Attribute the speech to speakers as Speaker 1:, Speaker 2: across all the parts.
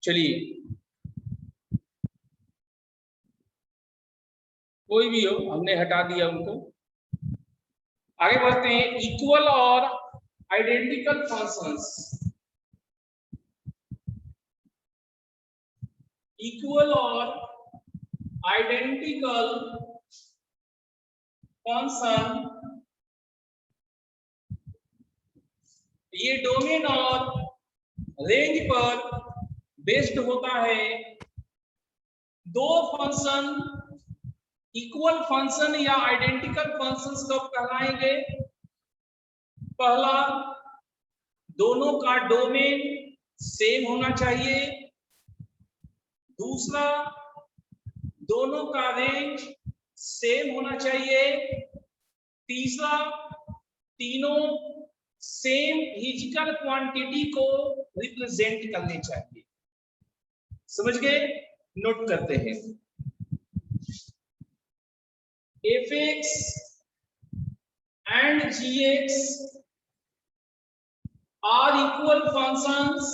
Speaker 1: चलिए, कोई भी हो, हमने हटा दिया उनको। आगे बढ़ते हैं। इक्वल और आइडेंटिकल फंक्शंस। इक्वल और आइडेंटिकल फंक्शन ये डोमेन और रेंज पर बेस्ड होता है। दो फंक्शन इक्वल फंक्शन या आइडेंटिकल फंक्शंस कब कहलाएंगे? पहला, दोनों का डोमेन सेम होना चाहिए। दूसरा, दोनों का रेंज सेम होना चाहिए। तीसरा, तीनों सेम फिजिकल क्वांटिटी को रिप्रेजेंट करने चाहिए। समझ गए? नोट करते हैं। fx and gx are equal functions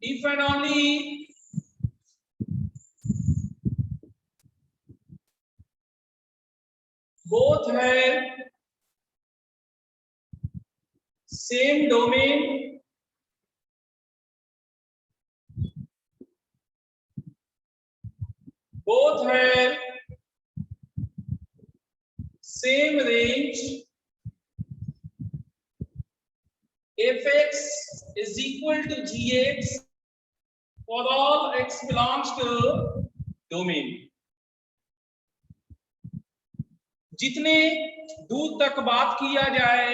Speaker 1: if and only both have same domain, both have same range, fx is equal to gx for all x belongs to domain। जितने दूर तक बात किया जाए,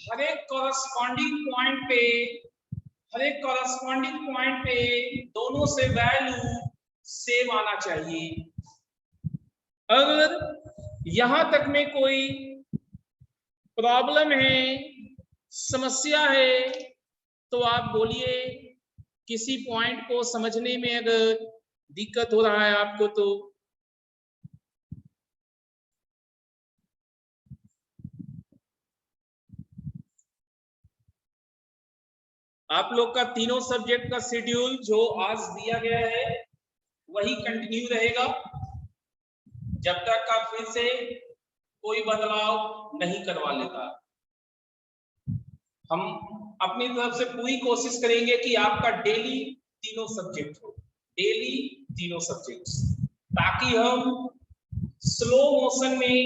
Speaker 1: हर एक कॉरस्पॉन्डिंग पॉइंट पे दोनों से वैल्यू सेम आना चाहिए। अगर यहां तक में कोई प्रॉब्लम है, समस्या है, तो आप बोलिए। किसी पॉइंट को समझने में अगर दिक्कत हो रहा है आपको, तो आप लोग का तीनों सब्जेक्ट का शेड्यूल जो आज दिया गया है वही कंटिन्यू रहेगा जब तक का फिर से कोई बदलाव नहीं करवा लेता। हम अपनी तरफ से पूरी कोशिश करेंगे कि आपका डेली तीनों सब्जेक्ट हो, डेली तीनों सब्जेक्ट्स, ताकि हम स्लो मोशन में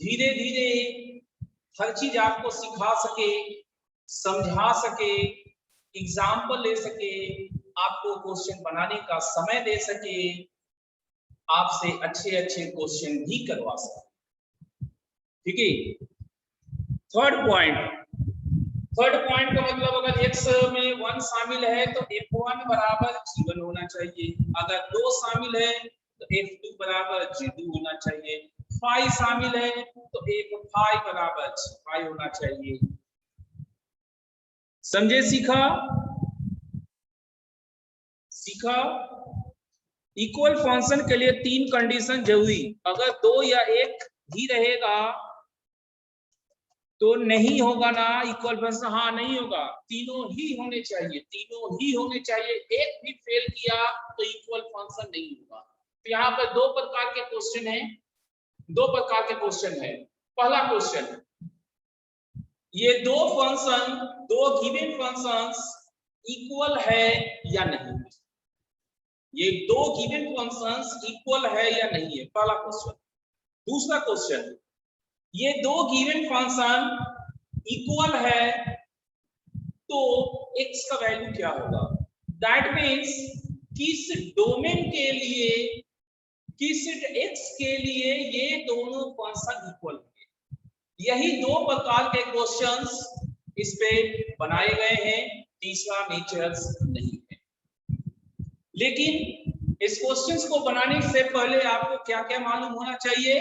Speaker 1: धीरे धीरे हर चीज आपको सिखा सके, समझा सके, एग्जाम्पल ले सके, आपको क्वेश्चन बनाने का समय दे सके, आपसे अच्छे अच्छे क्वेश्चन भी करवा सके। ठीक है। थर्ड पॉइंट का मतलब, अगर x में 1 शामिल है तो f1 बराबर g1 होना चाहिए। अगर 2 शामिल है तो f2 बराबर g2 होना चाहिए। 5 शामिल है तो f5 बराबर g5 होना चाहिए। समझे? सीखा। इक्वल फंक्शन के लिए 3 कंडीशन जरूरी। अगर 2 या 1 ही रहेगा तो नहीं होगा ना इक्वल फंक्शन। हाँ, नहीं होगा, तीनों ही होने चाहिए। एक भी फेल किया तो इक्वल फंक्शन नहीं होगा। तो यहाँ पर 2 प्रकार के क्वेश्चन है। पहला क्वेश्चन, ये दो गिवन फंक्शंस इक्वल है या नहीं? ये 2 गिवन फंक्शंस इक्वल है या नहीं है, पहला क्वेश्चन। दूसरा क्वेश्चन, ये 2 गिवन फंक्शन इक्वल है तो x का वैल्यू क्या होगा? दैट मीन्स किस डोमेन के लिए, किस x के लिए ये दोनों फंक्शन इक्वल है। यही 2 प्रकार के क्वेश्चंस इस पे बनाए गए हैं, तीसरा नेचर्स नहीं है। लेकिन इस क्वेश्चंस को बनाने से पहले आपको क्या क्या मालूम होना चाहिए?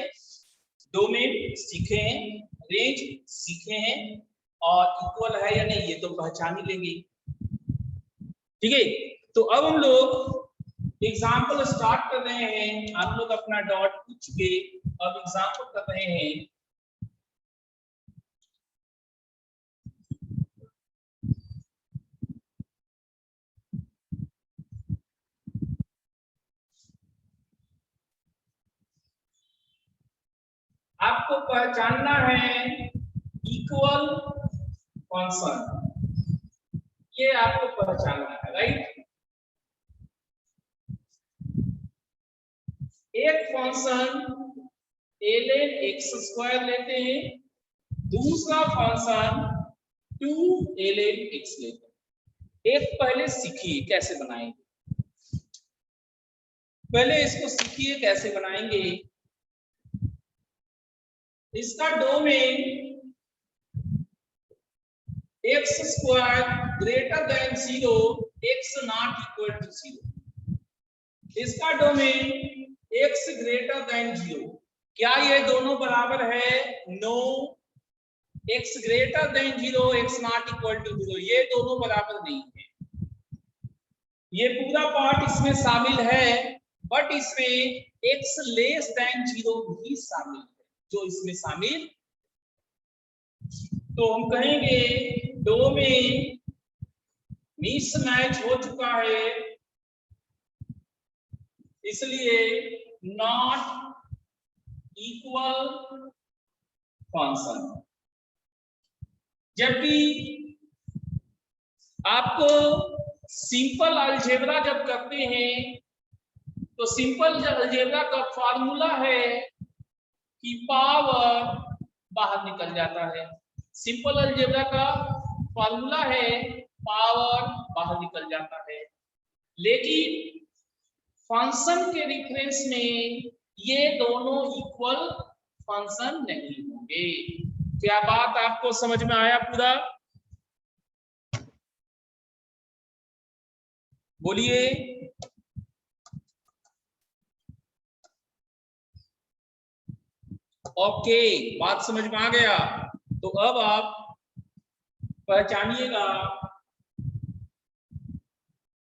Speaker 1: डोमेन सीखे हैं, रेंज सीखे हैं, और इक्वल है या नहीं ये तो पहचान ही लेंगे। ठीक है। तो अब हम लोग एग्जाम्पल स्टार्ट कर रहे हैं। आप लोग अपना डॉट पूछ के अब एग्जाम्पल कर रहे हैं। आपको पहचानना है इक्वल फंक्शन, ये आपको पहचानना है, राइट। एक फंक्शन ln x² लेते हैं, दूसरा फंक्शन 2 ln x लेते हैं। एक पहले सीखिए कैसे बनाएंगे, पहले इसको सीखिए कैसे बनाएंगे। इसका domain x² greater than 0, x not equal to 0। इसका डोमेन x ग्रेटर देन 0। क्या ये दोनों बराबर है? No. x greater than 0, x not equal to 0, ये दोनों बराबर नहीं है। ये पूरा पार्ट इसमें शामिल है, बट इसमें x लेस देन 0 भी शामिल है, जो इसमें शामिल। तो हम कहेंगे डोमेन मिसमैच हो चुका है, इसलिए नॉट इक्वल फंक्शन। जबकि आपको सिंपल अलजेब्रा जब करते हैं तो सिंपल अलजेब्रा का फॉर्मूला है कि पावर बाहर निकल जाता है। सिंपल अलजेब्रा का फॉर्मूला है पावर बाहर निकल जाता है, लेकिन फंक्शन के रेफरेंस में ये दोनों इक्वल फंक्शन नहीं होंगे। क्या बात आपको समझ में आया पूरा? बोलिए। ओके, बात समझ में आ गया। तो अब आप पहचानिएगा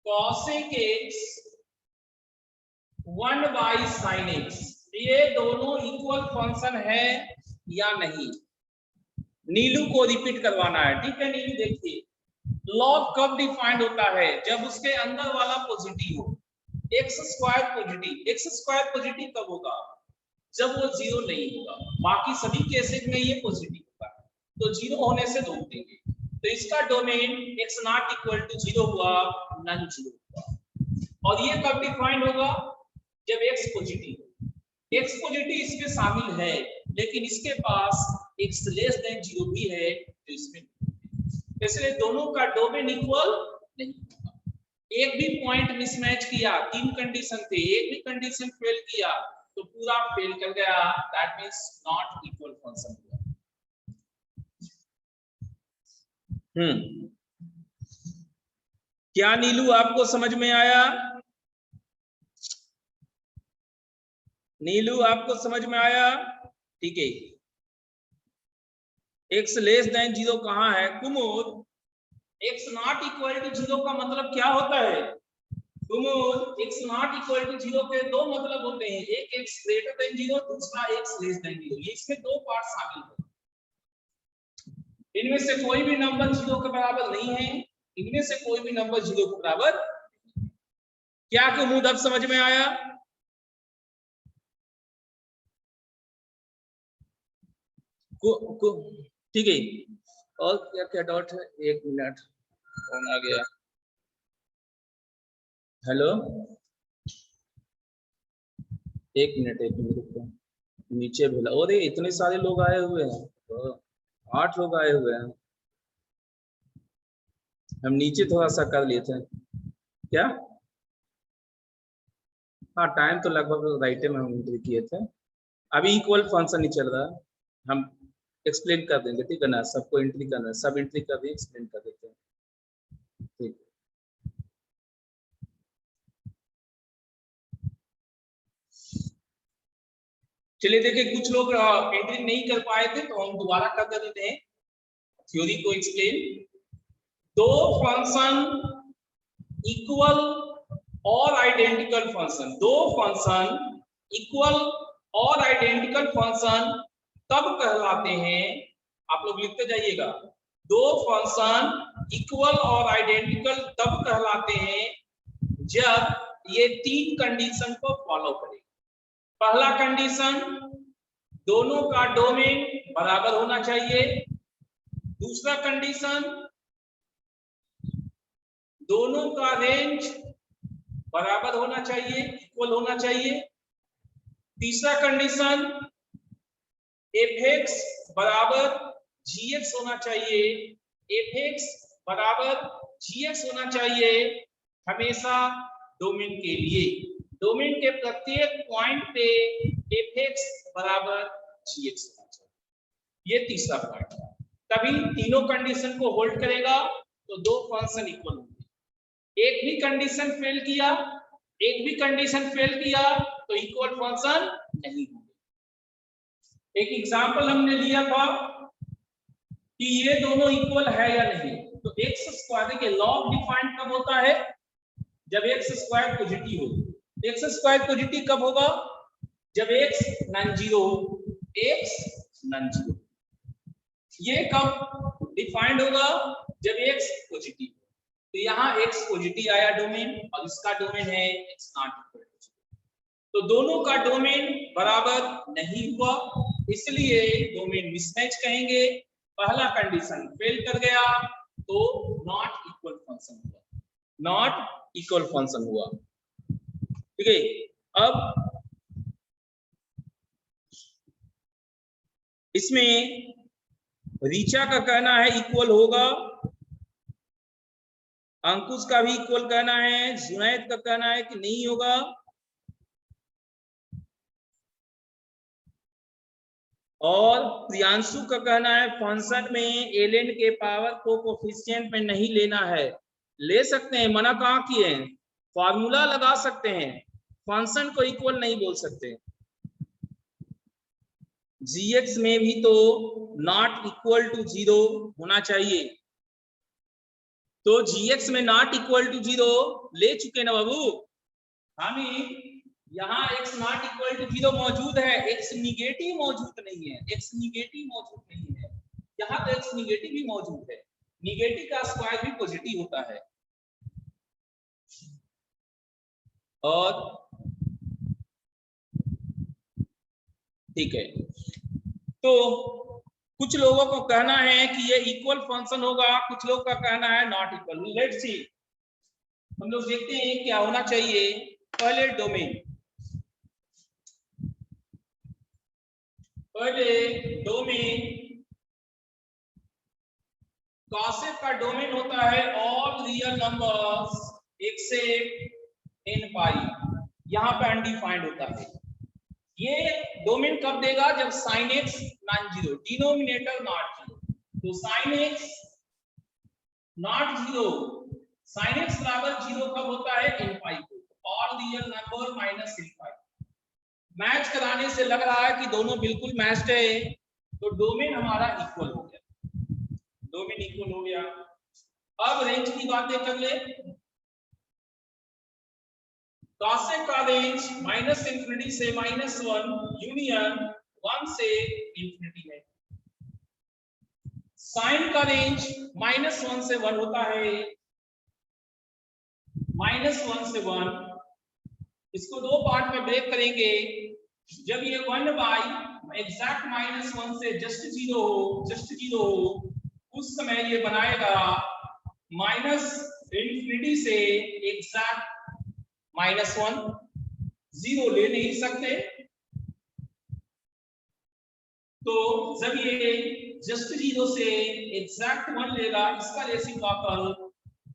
Speaker 1: cosec x 1/sin x, ये दोनों इक्वल फंक्शन है या नहीं। नीलू को रिपीट करवाना है, ठीक है नीलू? देखिए लॉग कब डिफाइंड होता है? जब उसके अंदर वाला पॉजिटिव हो। x² पॉजिटिव, x² पॉजिटिव कब होगा? जब वो 0 नहीं होगा। बाकी सभी केसेस में ये पॉजिटिव होगा, तो 0 होने से रोक देंगे। तो इसका domain x not equal to 0 हुआ, नॉन 0 हुआ। और ये कब डिफाइंड होगा? जब x पॉजिटिव हो। x पॉजिटिव इसमें शामिल है, लेकिन इसके पास x लेस देन 0 भी है, तो इसमें इसलिए दोनों का डोमेन इक्वल नहीं होगा। एक भी पॉइंट मिसमैच किया, 3 कंडीशन थे, एक भी कंडीशन फेल किया तो पूरा फेल कर गया, that means not equal function हुआ। क्या नीलू आपको समझ में आया? नीलू आपको समझ में आया? ठीक है। x लेस देन 0 कहां है कुमुद? x नॉट इक्वल टू 0 का मतलब क्या होता है कुमुद? x नॉट इक्वल टू 0 के दो मतलब होते हैं, एक x ग्रेटर देन 0, दूसरा x लेस देन 0। ये इसमें दो पार्ट शामिल है। इनमें से कोई भी नंबर 0 के बराबर नहीं है, इनमें से कोई भी नंबर 0 के बराबर। क्या कुमुद अब समझ में आया? ठीक है। और क्या क्या डाउट है? 1 मिनट, फोन आ गया। हेलो, 1 मिनट रुको, नीचे भेला। अरे इतने सारे लोग आए हुए हैं, तो 8 लोग आए हुए हैं। हम नीचे थोड़ा सा कर लिए थे क्या? हाँ, टाइम तो लगभग राइट में हम एंट्री किए थे। अभी इक्वल फंक्शन नहीं चल रहा, हम एक्सप्लेन कर देंगे, ठीक है ना? सबको एंट्री करना है, सब एंट्री कर दें, एक्सप्लेन कर देते हैं, ठीक। चलिए देखिए, कुछ लोग एंट्री नहीं कर पाए थे, तो हम दोबारा कर देते हैं थ्योरी को एक्सप्लेन। दो फंक्शन इक्वल और आइडेंटिकल फंक्शन, दो फंक्शन इक्वल और आइडेंटिकल फंक्शन तब कहलाते हैं, आप लोग लिखते जाइएगा, दो फंक्शन इक्वल और आइडेंटिकल तब कहलाते हैं जब ये 3 कंडीशन को फॉलो करें। पहला कंडीशन, दोनों का डोमेन बराबर होना चाहिए। दूसरा कंडीशन, दोनों का रेंज बराबर होना चाहिए, इक्वल होना चाहिए। तीसरा कंडीशन, fx बराबर gx होना चाहिए, fx बराबर gx होना चाहिए हमेशा डोमेन के लिए। डोमेन के प्रत्येक पॉइंट पे fx बराबर gx होना चाहिए। ये तीसरा पॉइंट है। तभी तीनों कंडीशन को होल्ड करेगा तो दो फंक्शन इक्वल होंगे। एक भी कंडीशन फेल किया, एक भी कंडीशन फेल किया तो इक्वल फंक्शन नहीं होंगे। एक एग्जांपल हमने लिया था कि ये दोनों इक्वल है या नहीं। तो एक्स स्क्वायर के लॉग डिफाइंड कब होता है? जब एक्स स्क्वायर पॉजिटिव हो। एक्स स्क्वायर पॉजिटिव कब होगा? जब एक्स नॉन जीरो हो। एक्स नॉन जीरो ये कब डिफाइंड होगा? जब एक्स पॉजिटिव। तो यहाँ एक्स पॉजिटिव आया डोमेन और इसका डोमेन है X not equal to zero. तो दोनों का डोमेन बराबर नहीं हुआ, इसलिए डोमेन मिसमैच कहेंगे। पहला कंडीशन फेल कर गया तो नॉट इक्वल फंक्शन हुआ, नॉट इक्वल फंक्शन हुआ। ठीक है, अब इसमें रीचा का कहना है इक्वल होगा, अंकुश का भी इक्वल कहना है, जुनैद का कहना है कि नहीं होगा, और प्रियांशु का कहना है फंक्शन में एलएन के पावर को कोफिशिएंट में नहीं लेना है। ले सकते हैं, मना कहाँ किए हैं, फॉर्मूला लगा सकते हैं, फंक्शन को इक्वल नहीं बोल सकते। जीएक्स में भी तो नॉट इक्वल टू जीरो होना चाहिए। तो जीएक्स में नॉट इक्वल टू जीरो ले चुके ना बाबू हम। यहाँ x not equal to zero मौजूद है, x निगेटिव मौजूद नहीं है, x निगेटिव मौजूद नहीं है। यहाँ तो x निगेटिव भी मौजूद है, निगेटिव का स्क्वायर भी पॉजिटिव होता है। और ठीक है, तो कुछ लोगों को कहना है कि ये इक्वल फंक्शन होगा, कुछ लोग का कहना है नॉट इक्वल। लेट्स सी, हम लोग देखते हैं क्या होना चाहिए। पहले डोमेन, कासेप का डोमेन होता है all real numbers accept n पाई। यहाँ पे अनडिफाइंड होता है। ये डोमेन कब देगा? जब sin x non zero, denominator not zero. तो sin x not zero, sin x बराबर जीरो कब होता है? n पाई को। All real number minus n पाई। मैच कराने से लग रहा है कि दोनों बिल्कुल मैच्ड है, तो डोमेन हमारा इक्वल हो गया, डोमेन इक्वल हो गया। अब रेंज की बातें कर ले। कासेप का रेंज माइनस इंफिनिटी से माइनस वन यूनियन वन से इंफिनिटी है। साइन का रेंज माइनस वन से वन होता है, माइनस वन से वन। इसको दो पार्ट में ब्रेक करेंगे। जब ये one by exact minus one से जस्ट जीरो हो, जस्ट जीरो हो, उस समय ये बनाएगा माइनस इंफिनिटी से एग्जैक्ट माइनस वन। जीरो ले नहीं सकते, तो जब ये जस्ट जीरो से एग्जैक्ट वन लेगा, इसका रेसिप्रोकल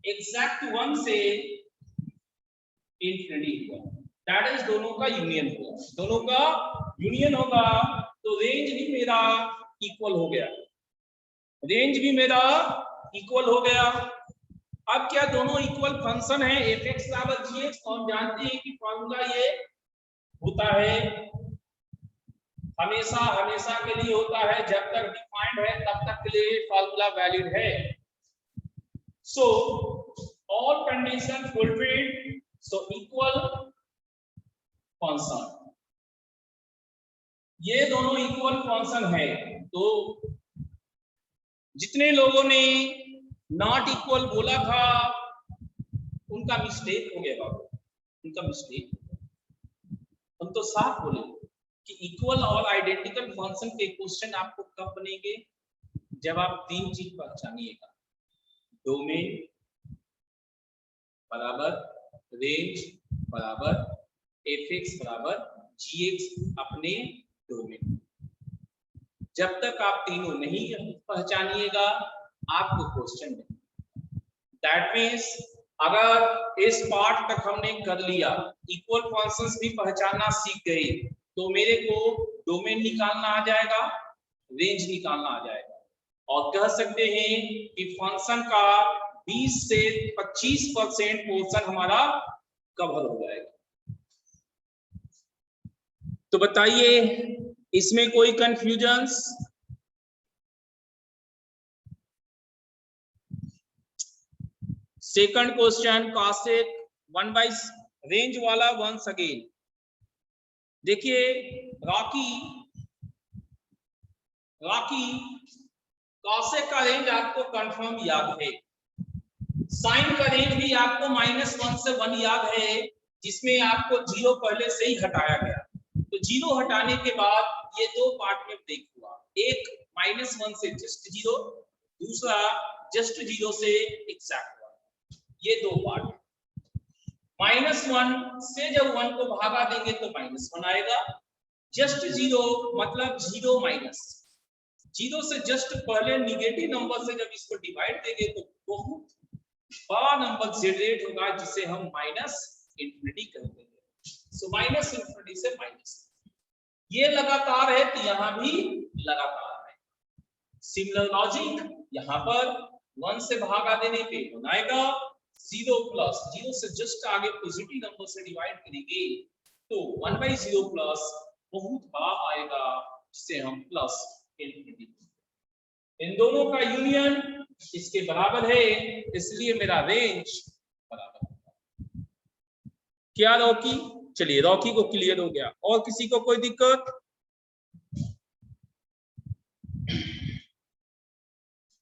Speaker 1: एग्जैक्ट वन से इंफिनिटी होगा। दैट इज दोनों का यूनियन होगा, दोनों का यूनियन होगा। तो रेंज भी मेरा इक्वल हो गया, रेंज भी मेरा इक्वल हो गया। अब क्या दोनों इक्वल फंक्शन है fx बराबर gx? तो हम जानते हैं कि फॉर्मूला ये होता है, हमेशा हमेशा के लिए होता है, जब तक डिफाइंड है तब तक के लिए फॉर्मूला वैलिड है। So all condition fulfilled, so equal function. ये दोनों इक्वल फंक्शन है। तो जितने लोगों ने नॉट इक्वल बोला था उनका मिस्टेक हो गया बाबू, उनका मिस्टेक। हम तो साफ बोले कि इक्वल और आइडेंटिकल फंक्शन के क्वेश्चन आपको कब बनेंगे, जब आप तीन चीज पहचानिएगा, डोमेन बराबर रेंज बराबर fx बराबर gx अपने डोमेन। जब तक आप तीनों नहीं पहचानिएगा आपको क्वेश्चन नहीं। दैट मीन्स अगर इस पार्ट तक हमने कर लिया, इक्वल फंक्शंस भी पहचानना सीख गए, तो मेरे को डोमेन निकालना आ जाएगा, रेंज निकालना आ जाएगा, और कह सकते हैं कि फंक्शन का 20 से 25% पोर्शन हमारा कवर हो जाएगा। तो बताइए इसमें कोई confusions? Second question cosec 1 range वाला वंस अगेन। देखिए रॉकी कॉसेक का रेंज आपको कंफर्म याद है, साइन का रेंज भी आपको -1 से 1 याद है, जिसमें आपको 0 पहले से ही हटाया गया। तो 0 हटाने के बाद ये दो पार्ट में ब्रेक हुआ, एक -1 से जस्ट 0, दूसरा जस्ट 0 से एग्जैक्ट 1। ये दो पार्ट, -1 से जब 1 को भागा देंगे तो -1 आएगा, जस्ट 0 मतलब 0 माइनस, 0 से जस्ट पहले निगेटिव नंबर से जब इसको डिवाइड देंगे तो बहुत बड़ा नंबर जनरेट होगा, जिसे हम -∞ कहते हैं। सो -∞ से माइनस, ये लगातार है तो यहां भी लगातार है। सिमिलर लॉजिक यहां पर 1 से भागा देने पे 1 आएगा, 0 प्लस 0 से जस्ट आगे पॉजिटिव नंबर से डिवाइड करेंगे तो 1/0 प्लस बहुत बड़ा आएगा, जिसे हम +∞। इन दोनों का यूनियन इसके बराबर है, इसलिए मेरा रेंज बराबर है। क्या रॉकी? चलिए रॉकी को क्लियर हो गया, और किसी को कोई दिक्कत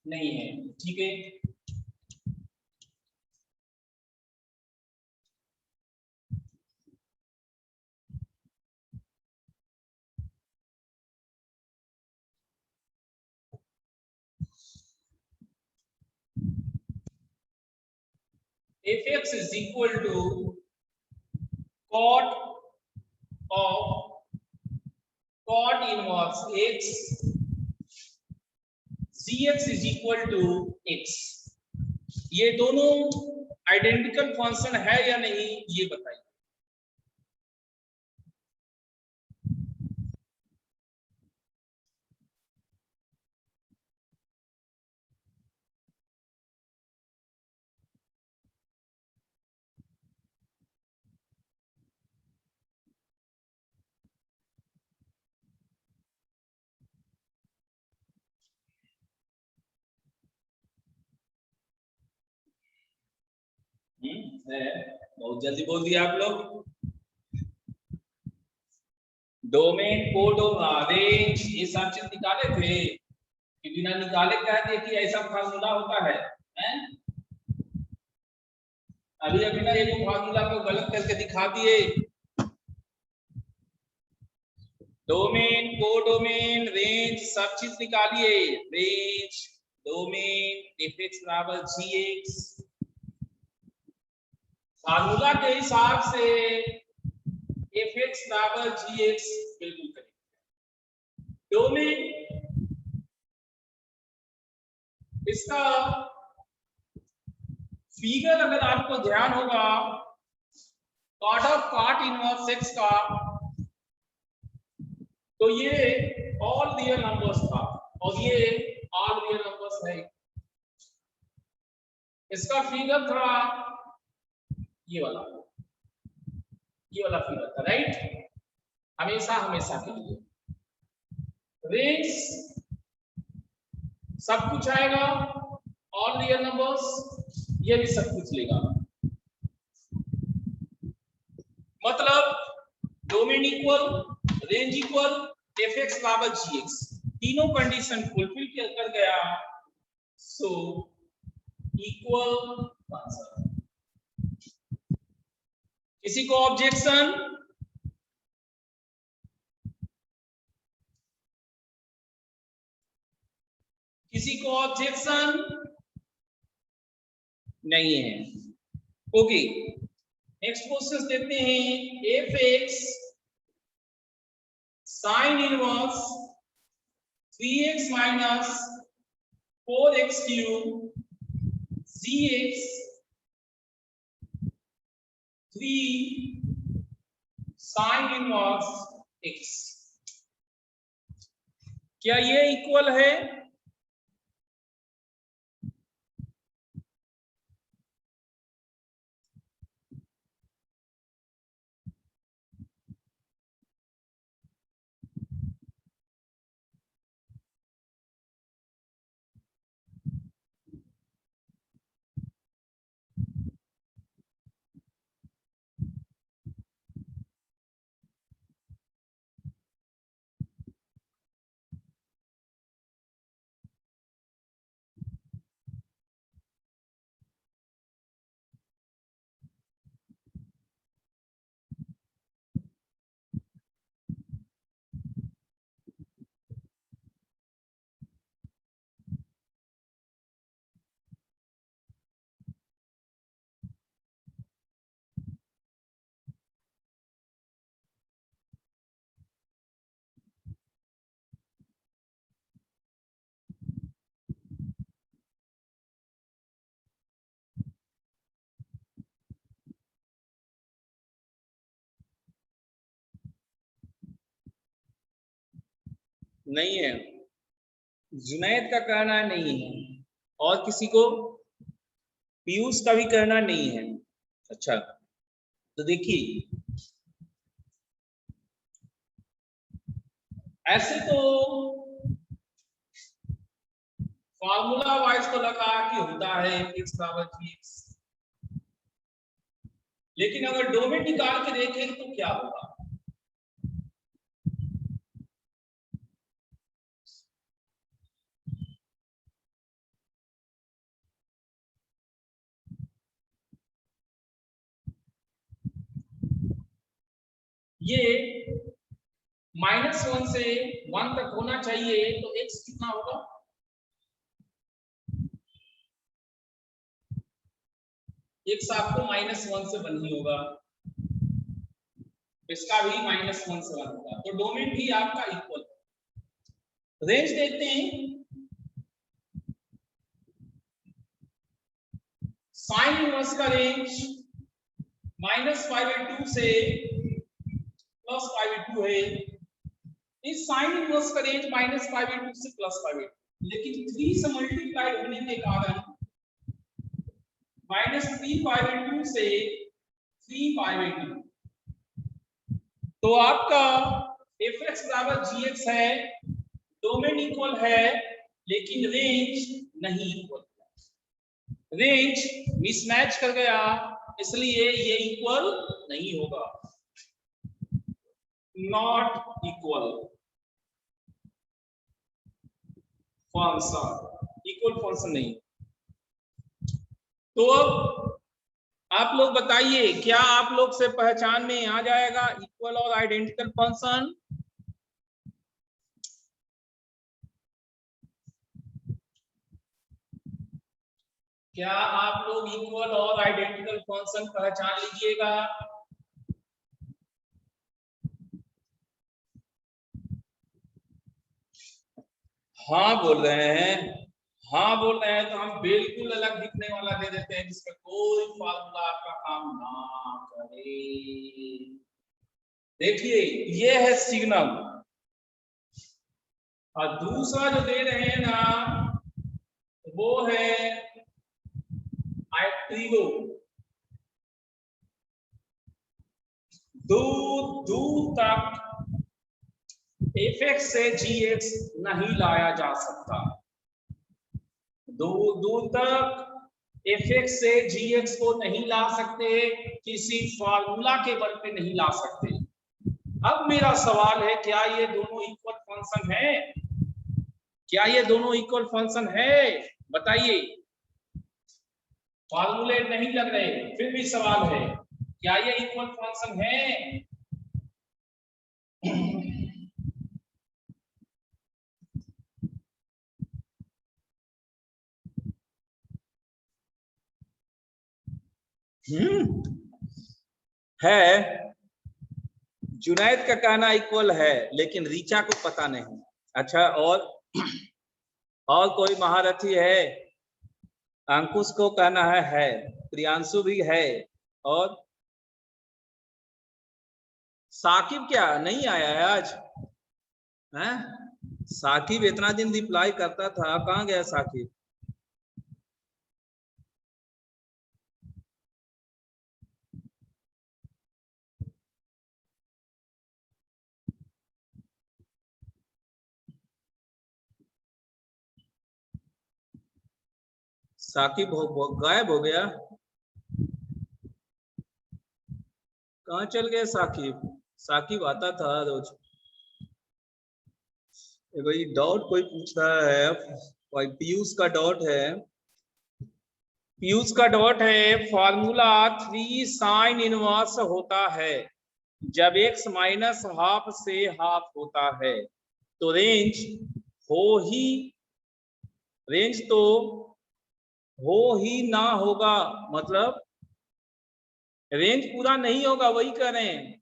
Speaker 1: नहीं है? ठीक है, fx is equal to cot inverse x, gx is equal to x। ये दोनों आइडेंटिकल फंक्शन है या नहीं ये बताइए। है, बहुत जल्दी बोल दिया आप लोग। डोमेन रेंज ये सब चीज निकाले थे कि बिना निकाले कह दिए कि ऐसा फार्मूला होता है, हैं? अभी अभी ना एक फार्मूला को गलत करके दिखा दिए। डोमेन कोडोमेन रेंज सब चीज निकालिए, रेंज डोमेन fx बराबर gx, फार्मूला के हिसाब से fx बराबर gx बिल्कुल करेंगे। डोमेन इसका फिगर अगर आपको ध्यान होगा, cot इनवर्स x का, तो ये ऑल रियल नंबर्स था और ये ऑल रियल नंबर्स है। इसका फिगर था ये वाला फिगर था, राइट? हमेशा के लिए रेंज सब कुछ आएगा, ऑल रियल नंबर्स ये भी सब कुछ लेगा, मतलब domain equal, range equal, fx बराबर gx, तीनों कंडीशन फुलफिल कर गया, सो इक्वल आंसर। किसी को ऑब्जेक्शन? किसी को ऑब्जेक्शन नहीं है। ओके, नेक्स्ट क्वेश्चन देखते हैं। F X sine inverse 3x minus 4x cube G X 3 sine inverse x, क्या ये इक्वल है? नहीं है, जुनैद का कहना नहीं है, और किसी को पीयूष का भी कहना नहीं है। अच्छा, तो देखिए ऐसे तो फॉर्मूला वाइज तो लगा कि होता है x बराबर gx, लेकिन अगर डोमेन निकाल के देखें तो क्या होगा? ये -1 से 1 तक होना चाहिए, तो x कितना होगा? x आपको -1 से 1 ही होगा, इसका भी -1 से 1 होगा, तो डोमेन भी आपका इक्वल है। रेंज देखते हैं, साइन इनवर्स का रेंज -π/2 से +π/2 है। इस साइन इनवर्स का रेंज -π/2 से +π/2, लेकिन 3 से मल्टीप्लाइड होने के कारण -3π/2 से 3π/2, तो आपका fx बराबर gx है, डोमेन इक्वल है, लेकिन रेंज नहीं इक्वल, रेंज मिसमैच कर गया, इसलिए ये इक्वल नहीं होगा, not equal function, equal function नहीं। तो अब आप लोग बताइए, क्या आप लोग से पहचान में आ जाएगा इक्वल और आइडेंटिकल फंक्शन? क्या आप लोग इक्वल और आइडेंटिकल फंक्शन पहचान लीजिएगा? हाँ बोल रहे हैं, हाँ बोल रहे हैं, तो हम बिल्कुल अलग दिखने वाला दे देते हैं जिसका कोई फार्मूला आपका काम ना करे। देखिए ये है सिग्नल, और दूसरा जो दे रहे हैं ना वो है आइट्रिगो, दूर दूर तक fx से gx नहीं लाया जा सकता, दूर दूर तक fx से gx को नहीं ला सकते, किसी फार्मूला के बल पे नहीं ला सकते। अब मेरा सवाल है, क्या ये दोनों इक्वल फंक्शन है? क्या ये दोनों इक्वल फंक्शन है? बताइए, फार्मूले नहीं लग रहे, फिर भी सवाल है, क्या ये इक्वल फंक्शन है? है। जुनैद का कहना इक्वल है, लेकिन रीचा को पता नहीं। अच्छा, और कोई महारथी है? अंकुश को कहना है। प्रियांशु भी है। और साकिब क्या नहीं आया है आज? हैं? साकिब इतना दिन रिप्लाई करता था, कहाँ गया साकिब? साकिब गायब हो गया। कहाँ चल गए साकिब? साकिब आता था रोज। भाई डॉट कोई पूछ रहा है, भाई पीयूष का डॉट है। पीयूष का डॉट है, फॉर्मूला 3 साइन इनवर्स होता है जब x माइनस हाफ से हाफ होता है, तो रेंज तो हो ही ना होगा। मतलब रेंज पूरा नहीं होगा, वही कह रहे हैं।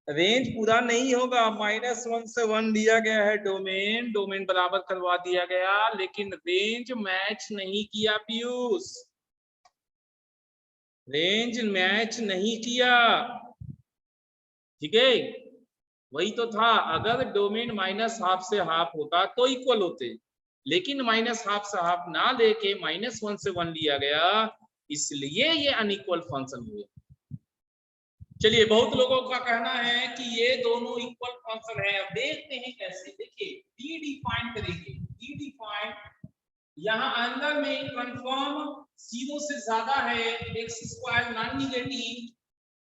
Speaker 1: रेंज पूरा नहीं होगा। -1 से 1 दिया गया है, डोमेन बराबर करवा दिया गया, लेकिन रेंज मैच नहीं किया पीयूष, रेंज मैच नहीं किया। ठीक है, वही तो था। अगर डोमेन -हाफ से हाफ होता तो इक्वल होते, लेकिन -हाफ से हाफ ना लेके -1 से 1 लिया गया, इसलिए ये अनइक्वल फंक्शन हुए। चलिए, बहुत लोगों का कहना है कि ये दोनों इक्वल फंक्शन है। अब देखते हैं कैसे। देखिए, डी डिफाइन करेंगे। डी डिफाइन, यहाँ अंदर में कंफर्म 0 से ज्यादा है, x² non negative,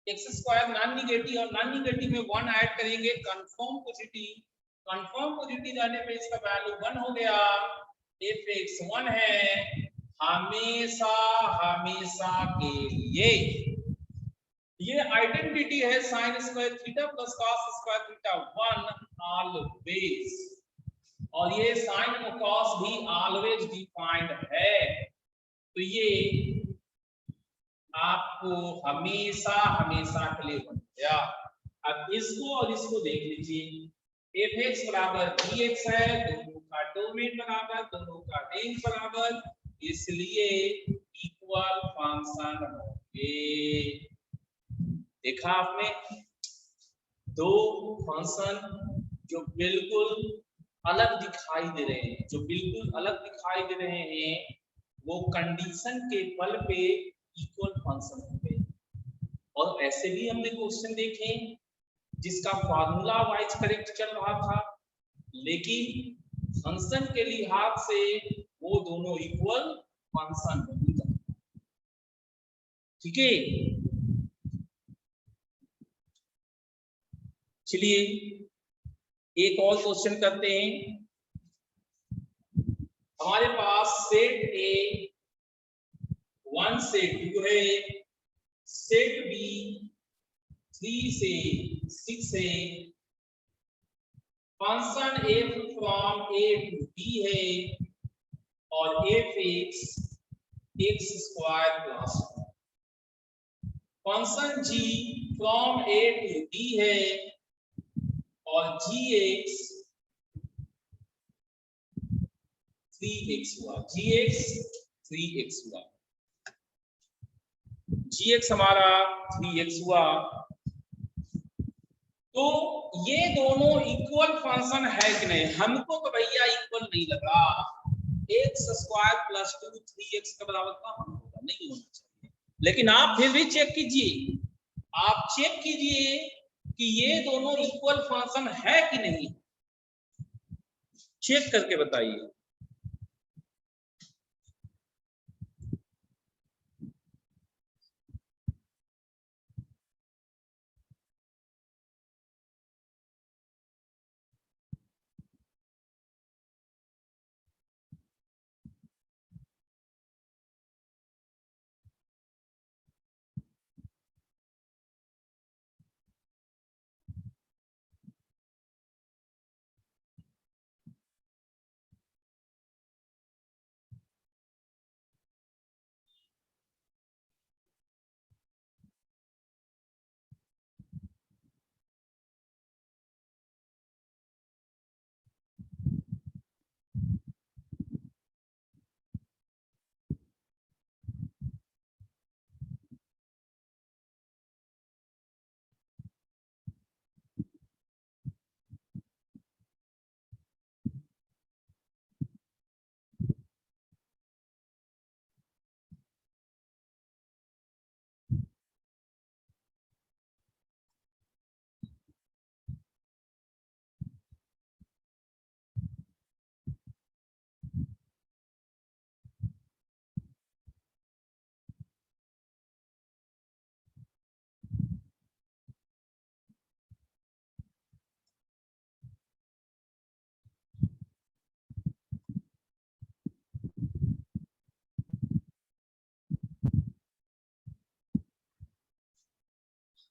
Speaker 1: x² non negative, और नॉन निगेटिव में 1 ऐड करेंगे। कंफर्म पॉजिटिव रहने पे इसका वैल्यू 1 हो गया। fx 1 है हमेशा हमेशा के लिए। ये आइडेंटिटी है sine square theta plus cos square theta 1 always, और ये साइन और कॉस भी ऑलवेज डिफाइंड है। तो ये आपको हमेशा हमेशा के लिए बन गया। अब इसको और इसको देख लीजिए। fx बराबर gx है, दोनों का डोमेन बराबर, दोनों का रेंज बराबर, इसलिए इक्वल फंक्शन होंगे। देखा आपने, दो फंक्शन जो बिल्कुल अलग दिखाई दे रहे हैं, वो कंडीशन के बल पे इक्वल फंक्शन हो गए। और ऐसे भी हमने क्वेश्चन देखे जिसका फॉर्मूला वाइज करेक्ट चल रहा था, लेकिन फंक्शन के लिहाज से वो दोनों इक्वल फंक्शन नहीं था। ठीक है, चलिए एक और क्वेश्चन करते हैं। हमारे पास सेट ए 1 से 2 है, सेट बी 3 से 6 है, function f from a to b है, और fx x² plus 1, function g from a to b है, और gx 3x हुआ, gx हमारा 3x हुआ। तो ये दोनों इक्वल फंक्शन है कि नहीं? हमको तो भैया इक्वल नहीं लगा। x² प्लस 2 3x के बराबर कहाँ होगा? नहीं होना चाहिए। लेकिन आप फिर भी चेक कीजिए, कि ये दोनों इक्वल फंक्शन है कि नहीं, चेक करके बताइए।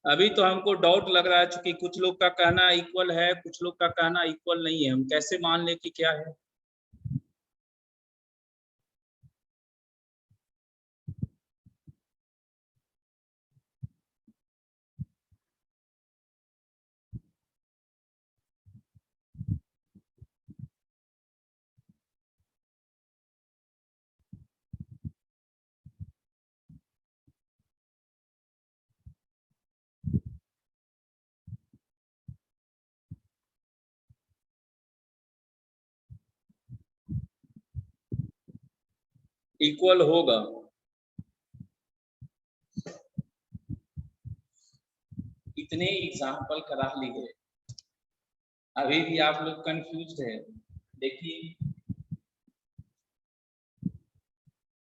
Speaker 1: अभी तो हमको डाउट लग रहा है, क्योंकि कुछ लोग का कहना इक्वल है, कुछ लोग का कहना इक्वल नहीं है, हम कैसे मान ले कि क्या है। इक्वल होगा। इतने एग्जाम्पल करा लिए, अभी भी आप लोग कंफ्यूज है। देखिए,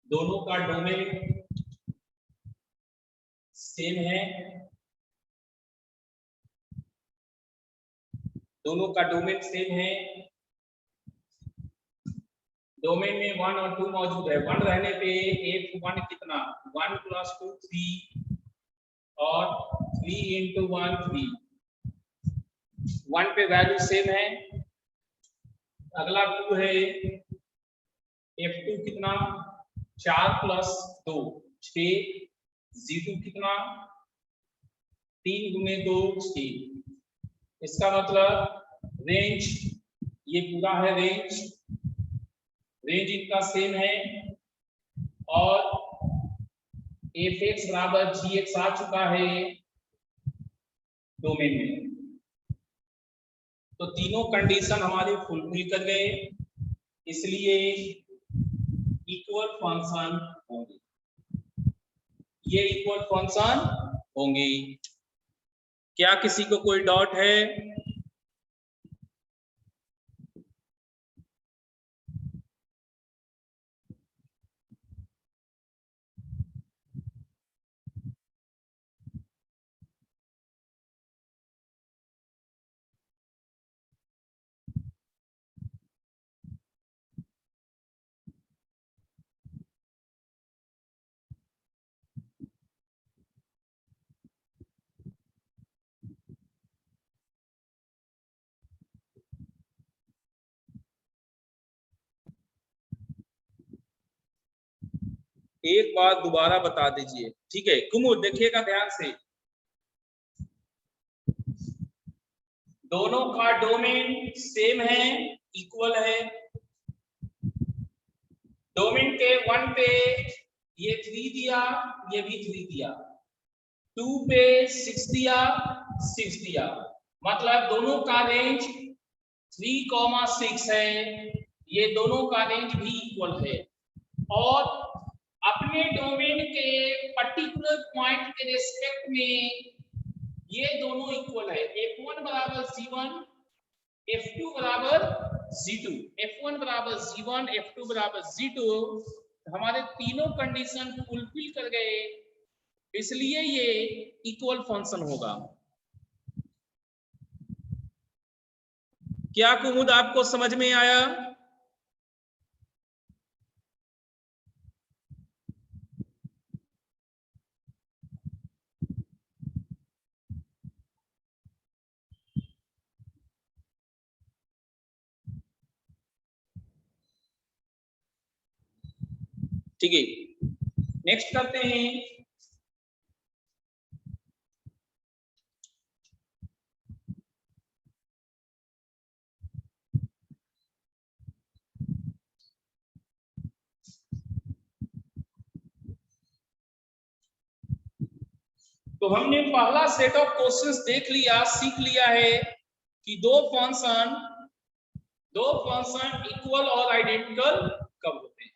Speaker 1: दोनों का डोमेन सेम है, दोनों का डोमेन सेम है। डोमेन में 1 और 2 मौजूद है। 1 रहने पे F1 कितना, 1 + 2 3 और 3 × 1 3। 1 पे वैल्यू सेम है। अगला 2 है, F2 कितना, 4 + 2 6। Z2 कितना, 3 × 2 6। इसका मतलब रेंज, ये पूरा है रेंज, रेंज इनका सेम है। और Fx बराबर Gx आ चुका है डोमेन में, तो तीनों कंडीशन हमारे फुलफिल कर गए, इसलिए इक्वल फंक्शन होंगे, ये इक्वल फंक्शन होंगे। क्या किसी को कोई डाउट है? एक बात दोबारा बता दीजिए, ठीक है कुमुद, देखिएगा ध्यान से। दोनों का डोमेन सेम है, इक्वल है। डोमेन के 1 पे ये 3 दिया, ये भी 3 दिया। 2 पे 6 दिया, 6 दिया, मतलब दोनों का रेंज 3,6 है। ये दोनों का रेंज भी इक्वल है। और अपने डोमेन के पर्टिकुलर पॉइंट के रिस्पेक्ट में ये दोनों इक्वल है। F1 बराबर C1, F2 बराबर C2, F1 बराबर C1, F2 बराबर C2। हमारे तीनों कंडीशन फुलफिल कर गए, इसलिए ये इक्वल फंक्शन होगा। क्या कुमुद आपको समझ में आया? ठीक है, नेक्स्ट करते हैं। तो हमने पहला सेट ऑफ क्वेश्चंस देख लिया, सीख लिया है कि दो फंक्शन इक्वल और आइडेंटिकल कब होते हैं।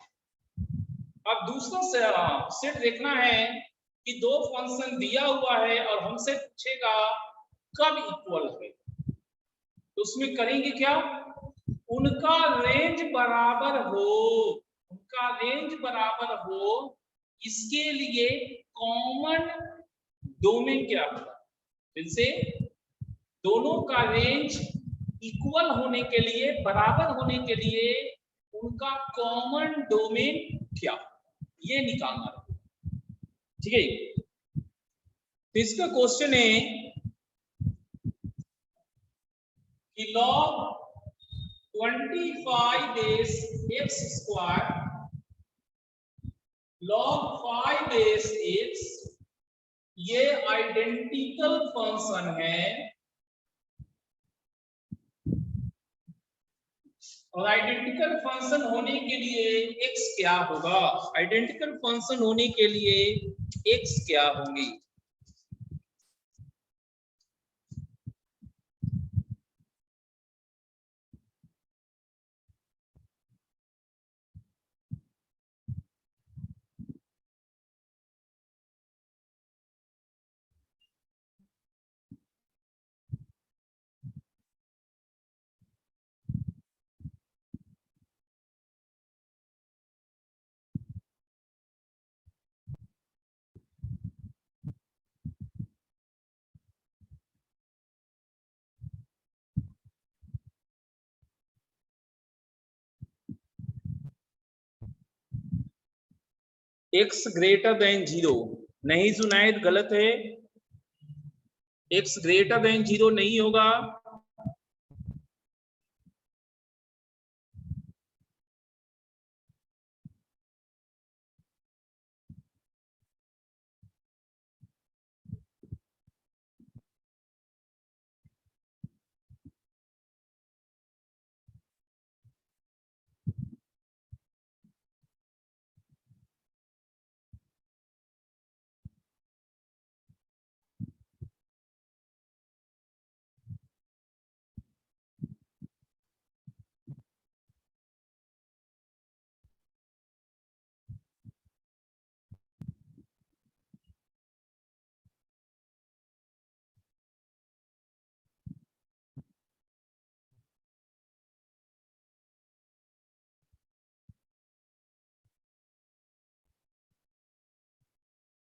Speaker 1: अब दूसरा सेट देखना है कि दो फंक्शन दिया हुआ है और हमसे पूछेगा कब इक्वल है, तो उसमें करेंगे क्या, उनका रेंज बराबर हो, उनका रेंज बराबर हो, इसके लिए कॉमन डोमेन क्या होगा। फिर से, दोनों का रेंज इक्वल होने के लिए, बराबर होने के लिए उनका कॉमन डोमेन क्या, ये निकालना है। ठीक है, तो इसका क्वेश्चन है कि log 25 base x square log 5 base x ये आइडेंटिकल फंक्शन है और आइडेंटिकल फंक्शन होने के लिए x क्या होगा? आइडेंटिकल फंक्शन होने के लिए x क्या होंगे? x ग्रेटर देन 0 नहीं सुनाए, गलत है। x ग्रेटर देन 0 नहीं होगा।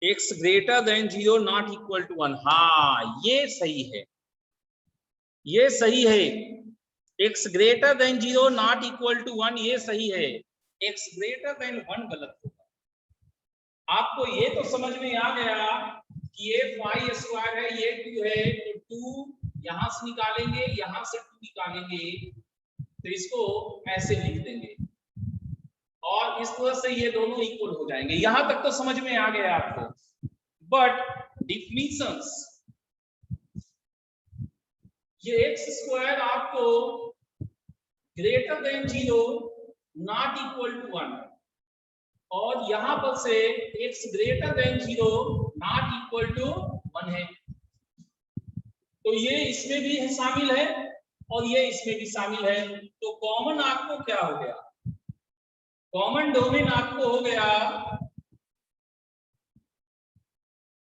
Speaker 1: x greater than 0 not equal to 1। हाँ ये सही है, ये सही है। x greater than 0 not equal to 1 ये सही है। x ग्रेटर देन 1 गलत होगा। आपको ये तो समझ में आ गया कि ये 5 स्क्वायर है, ये 2 है, तो 2 यहां से निकालेंगे, यहां से 2 निकालेंगे, तो इसको ऐसे लिख देंगे और इस तरह से ये दोनों इक्वल हो जाएंगे। यहां तक तो समझ में आ गया आपको। बट डिफिनीशंस, ये एक्स स्क्वायर आपको greater than 0 not equal to 1 और यहां पर से x greater than 0 not equal to 1 है, तो ये इसमें भी शामिल है और ये इसमें भी शामिल है। तो कॉमन आपको क्या हो गया? कॉमन डोमेन आपको हो गया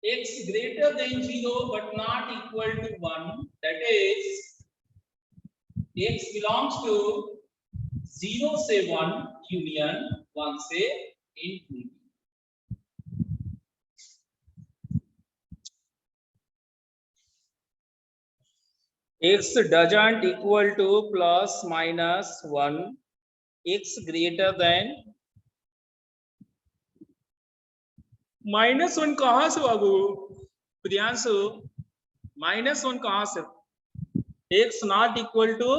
Speaker 1: x greater than 0 but not equal to 1, that is x belongs to 0 से 1 यूनियन 1 से infinity। x doesn't equal to plus minus 1, x greater than -1 कहां से बाबू? प्रियांशु -1 कहां से? x not equal to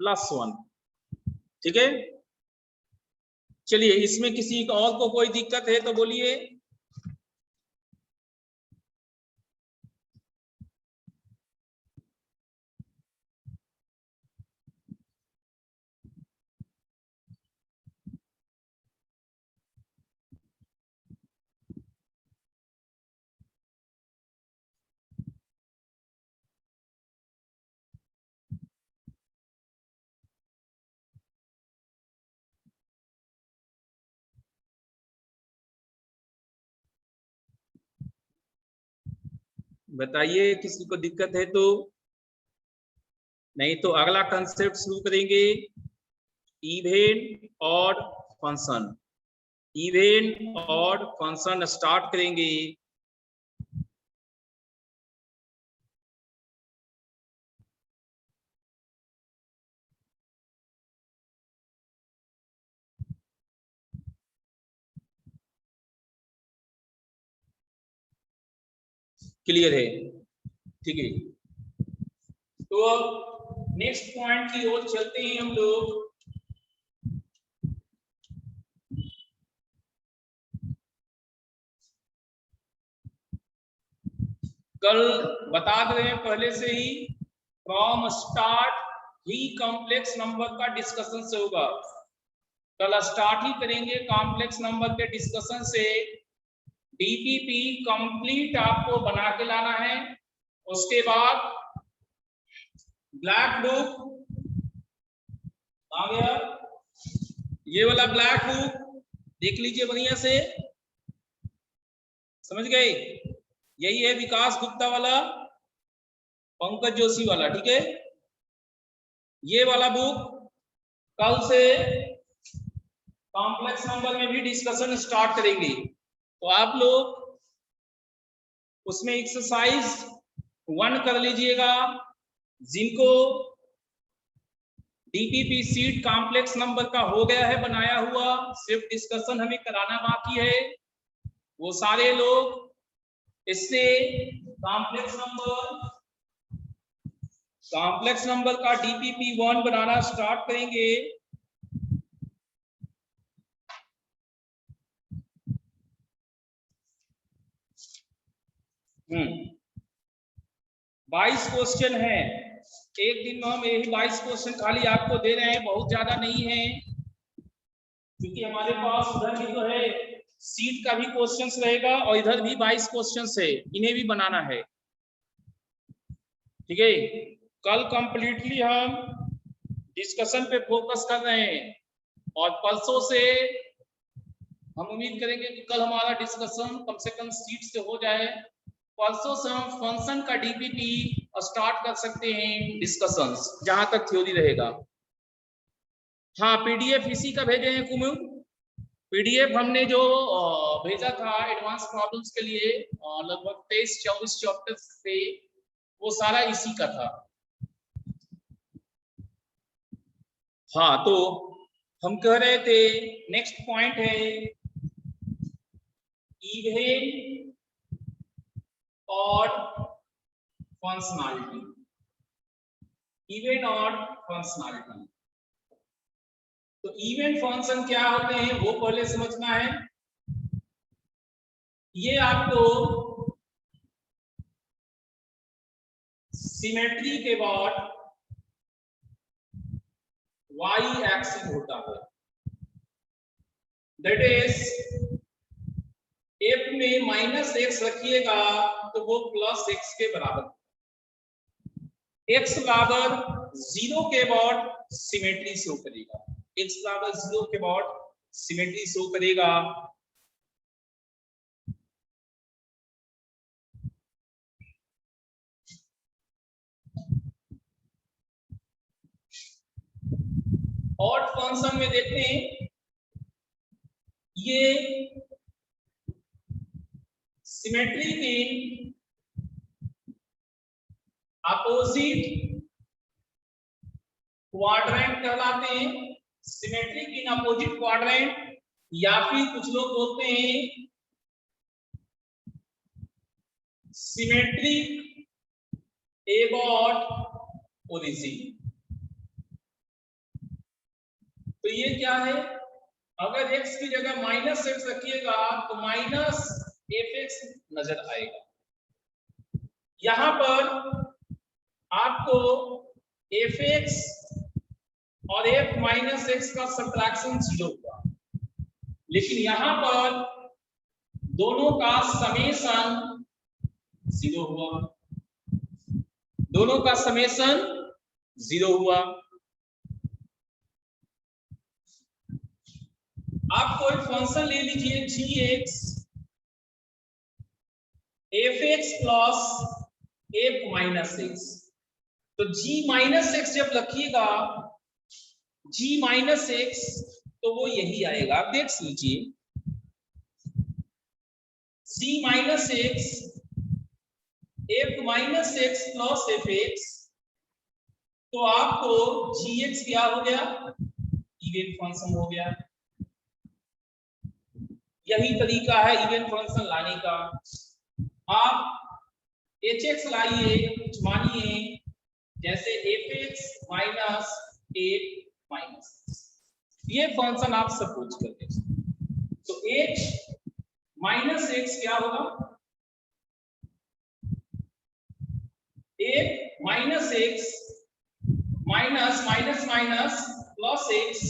Speaker 1: +1। ठीक है, चलिए इसमें किसी और को कोई दिक्कत है तो बोलिए। बताइए किसी को दिक्कत है तो, नहीं तो अगला कंसेप्ट शुरू करेंगे, even odd function. Even odd function start करेंगे। क्लियर है? ठीक है, तो अब नेक्स्ट पॉइंट की ओर चलते हैं हम लोग। कल बता दे रहे हैं पहले से ही, फ्रॉम स्टार्ट ही कॉम्प्लेक्स नंबर का डिस्कशन से होगा। कल स्टार्ट ही करेंगे कॉम्प्लेक्स नंबर के डिस्कशन से। डीपीपी कंप्लीट आपको बना के लाना है। उसके बाद ब्लैक बुक आ गया, ये वाला ब्लैक बुक देख लीजिए बढ़िया से, समझ गए? यही है विकास गुप्ता वाला, पंकज जोशी वाला, ठीक है? ये वाला बुक कल से कॉम्प्लेक्स नंबर में भी डिस्कशन स्टार्ट करेंगे। तो आप लोग उसमें एक्सरसाइज 1 कर लीजिएगा। जिनको डीपीपी सीट कॉम्प्लेक्स नंबर का हो गया है बनाया हुआ, सिर्फ डिस्कशन हमें कराना बाकी है, वो सारे लोग इससे कॉम्प्लेक्स नंबर का डीपीपी 1 बनाना स्टार्ट करेंगे। हम्म, 22 क्वेश्चन है एक दिन में, हम यही 22 क्वेश्चन खाली आपको दे रहे हैं, बहुत ज्यादा नहीं है, क्योंकि हमारे पास उधर भी तो है सीट का भी क्वेश्चंस रहेगा और इधर भी 22 क्वेश्चंस है, इन्हें भी बनाना है, ठीक है? कल कंप्लीटली हम डिस्कशन पे फोकस कर रहे हैं और परसों से हम उम्मीद करेंगे कि कल हमारा डिस्कशन कम से कम सीट से हो जाए। परसों से हम फंक्शन का डीपीपी स्टार्ट कर सकते हैं डिस्कशंस, जहां तक थ्योरी रहेगा। हाँ, पीडीएफ इसी का भेजे हैं कुमुद, पीडीएफ हमने जो भेजा था एडवांस प्रॉब्लम्स के लिए, लगभग 23-24 चैप्टर्स थे, वो सारा इसी का था। हाँ, तो हम कह रहे थे नेक्स्ट पॉइंट है even odd functionality. Even odd functionality, तो इवन फंक्शन क्या होते हैं वो पहले समझना है। ये आपको सिमेट्री के बाद y एक्सिस होता है, दैट इज f में -x रखिएगा तो वो +x के बराबर, x बराबर 0 के बाद सिमेट्री शो करेगा, x बराबर 0 के बाद सिमेट्री शो करेगा। ऑड फंक्शन में देखते हैं, ये सिमेट्री की अपोजिट क्वाड्रेंट कहलाते हैं, सिमेट्री की अपोजिट क्वाड्रेंट, या फिर कुछ लोग बोलते हैं सिमेट्रिक एबॉट ओरिजिन। तो ये क्या है, अगर x की जगह -x रखिएगा तो -fx नजर आएगा। यहां पर आपको fx और f -x का सब्ट्रैक्शन 0 हुआ, लेकिन यहां पर दोनों का समेशन 0 हुआ, दोनों का समेशन 0 हुआ। आप कोई फंक्शन ले लीजिए gx fx plus f -x, तो g-x जब रखिएगा g-x तो वो यही आएगा, आप देख लीजिए g-x f-x प्लस fx, तो आपको gx क्या हो गया, इवन फंक्शन हो गया। यही तरीका है इवन फंक्शन लाने का। आप एच एक्स लाइए, कुछ मानिए जैसे F X minus eight minus, ये फंक्शन आप सपोज करते हैं, तो एच माइनस एक्स क्या होगा, eight minus X minus minus minus plus X,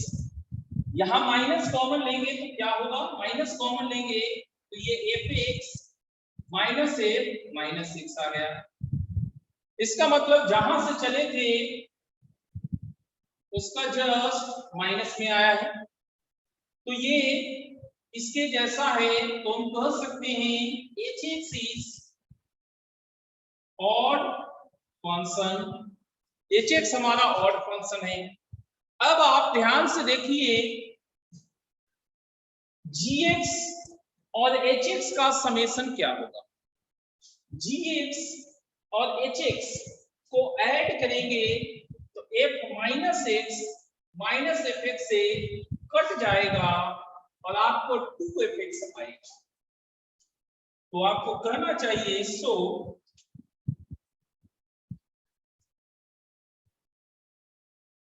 Speaker 1: यहां माइनस कॉमन लेंगे तो क्या होगा, माइनस कॉमन लेंगे तो ये F X minus eight minus six आ गया। इसका मतलब जहां से चले थे उसका जस्ट माइनस में आया है, तो ये इसके जैसा है, तो हम कह सकते हैं H x is odd function, H x हमारा ऑड फंक्शन है। अब आप ध्यान से देखिए जी एक्स और एच एक्स का समेशन क्या होगा, जी एक्स और एच एक्स को ऐड करेंगे तो F minus X minus F x से कट जाएगा और आपको टू एफ एक्स आएगा, तो आपको कहना चाहिए so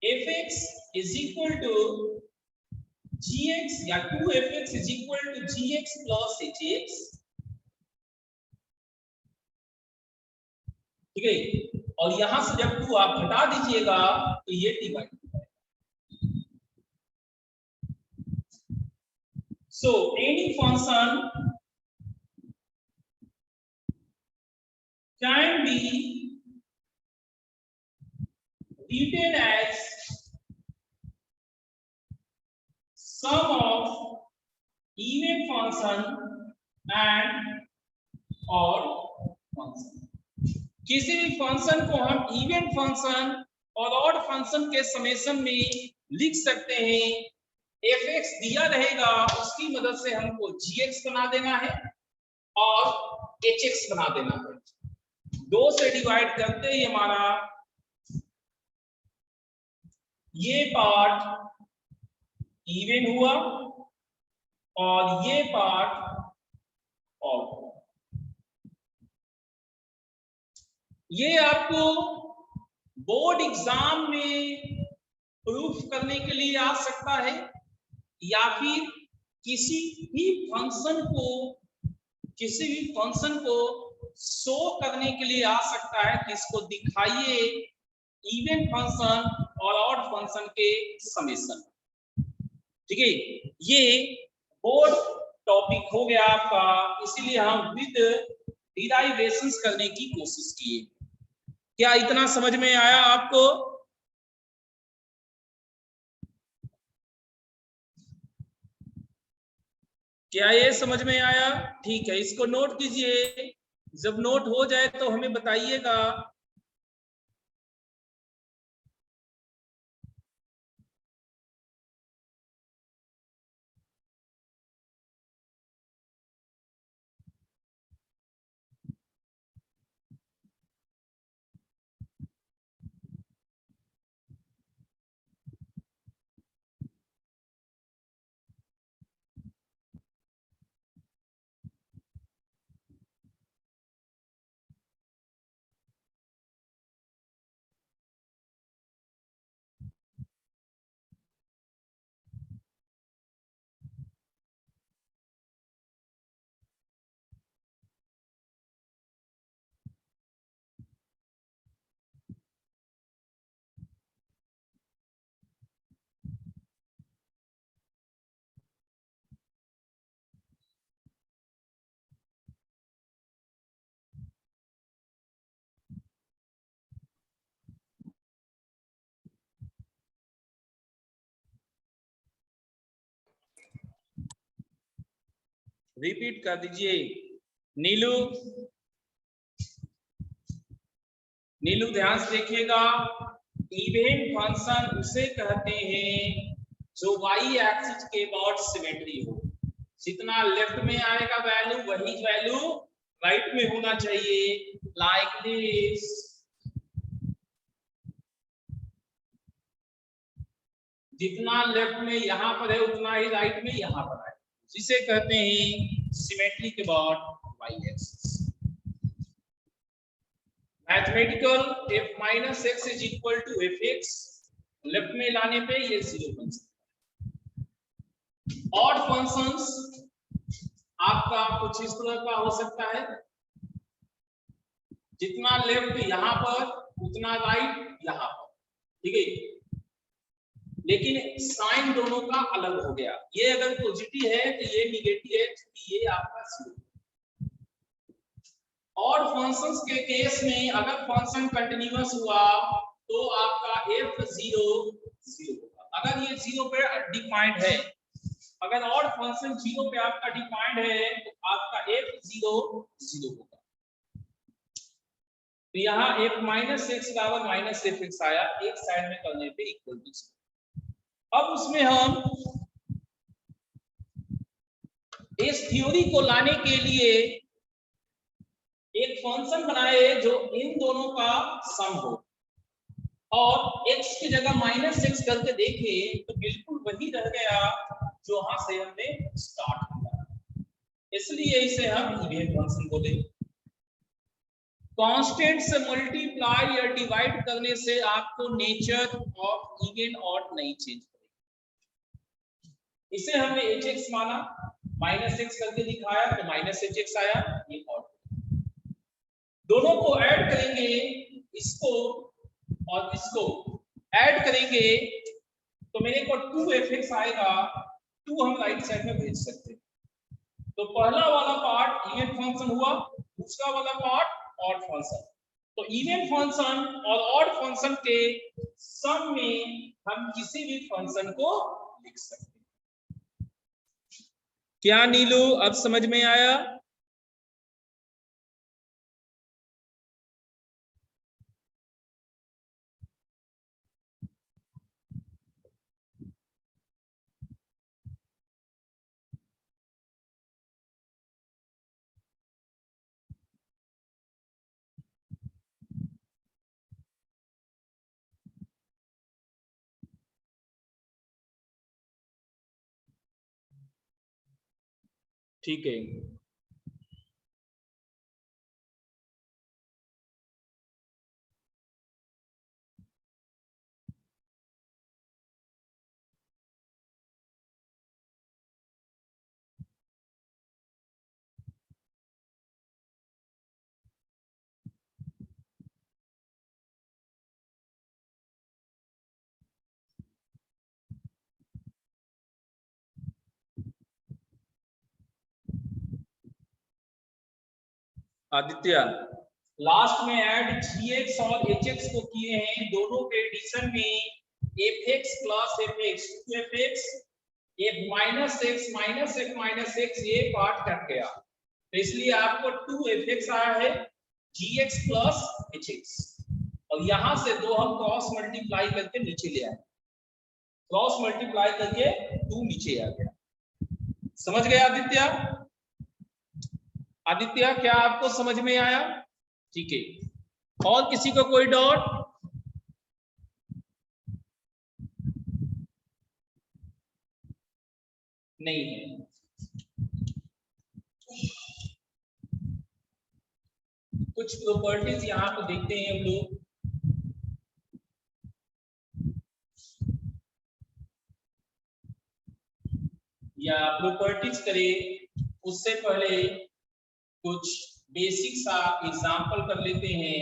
Speaker 1: F X is equal to G X या two F X is equal to G X plus H X, ठीक है, और यहां से जब टू आप हटा दीजिएगा तो ये डिवाइड हो जाएगा। So any function can be written as sum of even function and odd function, किसी भी फंक्शन को हम इवन फंक्शन और ऑड फंक्शन के समेशन में लिख सकते हैं। एफ एक्स दिया रहेगा, उसकी मदद से हमको जी एक्स बना देना है और एच एक्स बना देना है, दो से डिवाइड करते ही हमारा ये पार्ट इवन हुआ और ये पार्ट ऑड हुआ। ये आपको बोर्ड एग्जाम में प्रूफ करने के लिए आ सकता है या फिर किसी भी फंक्शन को शो करने के लिए आ सकता है कि इसको दिखाइए इवन फंक्शन और ऑड फंक्शन के समेशन, ठीक है। ये बोर्ड टॉपिक हो गया आपका, इसीलिए हम विद डिराइवेशंस करने की कोशिश किए। क्या इतना समझ में आया आपको? क्या ये समझ में आया? ठीक है, इसको नोट कीजिए, जब नोट हो जाए तो हमें बताइएगा। रिपीट कर दीजिए। नीलू, नीलू ध्यान से देखिएगा, इवन फंक्शन उसे कहते हैं जो वाई एक्सिस के अबाउट सिमेट्री हो, जितना लेफ्ट में आएगा वैल्यू वही वैल्यू राइट में होना चाहिए, लाइक दिस। जितना लेफ्ट में यहां पर है उतना ही राइट में यहां पर है, जिसे कहते हैं सिमेट्री के about Y axis. Mathematical f minus X is equal to F X, left में लाने पे ये 0 बन सकता है। ऑड फंक्शंस आपका कुछ इस तरह का हो सकता है, जितना लेफ्ट यहाँ पर उतना राइट यहाँ पर, ठीक है, लेकिन साइन दोनों का अलग हो गया। ये अगर पॉजिटिव है तो ये निगेटिव है, तो ये आपका 0। ऑड फंक्शंस के केस में अगर फंक्शन कंटीन्यूअस हुआ तो आपका f0 0 होगा। अगर ये 0 पे डिफाइंड है, अगर ऑड फंक्शन 0 पे आपका डिफाइंड है तो आपका f0 0 होगा। तो यहाँ f माइनस एक्स बराबर माइनस एफ एक्स आया, एक साइड में करने पे इक्वल टू 0। अब उसमें हम इस थ्योरी को लाने के लिए एक फंक्शन बनाए जो इन दोनों का सम हो, और x की जगह माइनस एक्स करके देखे तो बिल्कुल वही रह गया जो वहां से हमने स्टार्ट किया, इसलिए इसे हम इवन फंक्शन बोले। कांस्टेंट से मल्टीप्लाई या डिवाइड करने से आपको नेचर ऑफ इवन ऑड नहीं चेंज करेगा। इसे हमने hx माना, माइनस एक्स करके दिखाया तो माइनस hx आया, ये ऑड। दोनों को ऐड करेंगे, इसको और इसको ऐड करेंगे तो मेरे को 2fx आएगा, 2 हम राइट साइड में भेज सकते हैं। तो पहला वाला पार्ट इवन फंक्शन हुआ, दूसरा वाला पार्ट ऑड फंक्शन। तो इवन फंक्शन और ऑड फंक्शन के सम में हम किसी भी फंक्शन को लिख सकते हैं। क्या नीलू अब समझ में आया? ठीक है, आदित्य लास्ट में ऐड gx और hx को किए हैं, दोनों के एडिशन में fx plus fx 2fx f minus x ये पार्ट कट गया, तो इसलिए आपको 2fx आया है, gx प्लस hx, और यहां से दो हम क्रॉस मल्टीप्लाई करके नीचे ले आए, क्रॉस मल्टीप्लाई करके 2 नीचे आ गया। समझ गए आदित्य? आदित्य क्या आपको समझ में आया? ठीक है, और किसी को कोई डाउट? नहीं है। कुछ प्रॉपर्टीज यहाँ पे देखते हैं हम लोग। या प्रॉपर्टीज करें उससे पहले कुछ बेसिक सा एग्जांपल कर लेते हैं,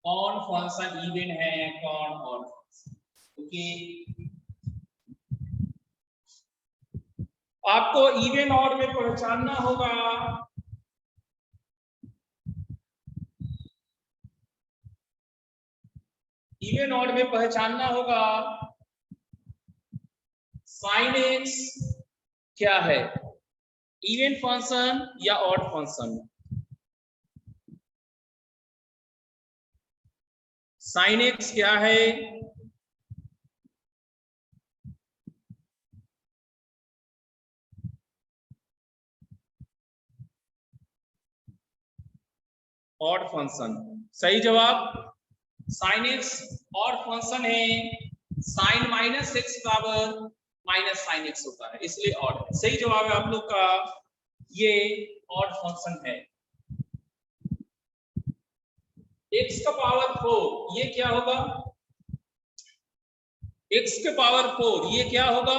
Speaker 1: कौन फंक्शन इवन है कौन ऑड फंक्शन। क्योंकि आपको इवन ऑड में पहचानना होगा साइन एक्स क्या है, इवन फंक्शन या ऑड फंक्शन। साइन एक्स क्या है, ऑड फंक्शन। सही जवाब, साइन एक्स ऑड फंक्शन है, साइन माइनस एक्स बराबर माइनस साइन एक्स होता है, इसलिए ऑड है। सही जवाब है आप लोग का, ये ऑड फंक्शन है। x का पावर 4 ये क्या होगा, x के पावर 4 ये क्या होगा,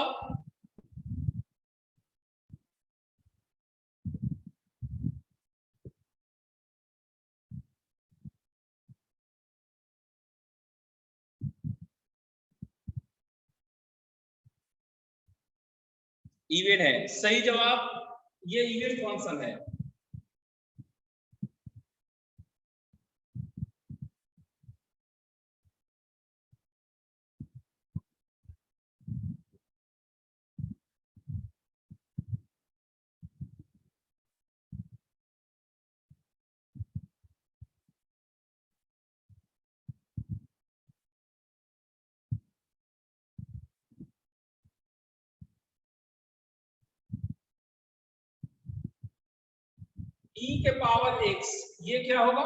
Speaker 1: इवन है। सही जवाब, ये इवन फंक्शन है। e के पावर x ये क्या होगा,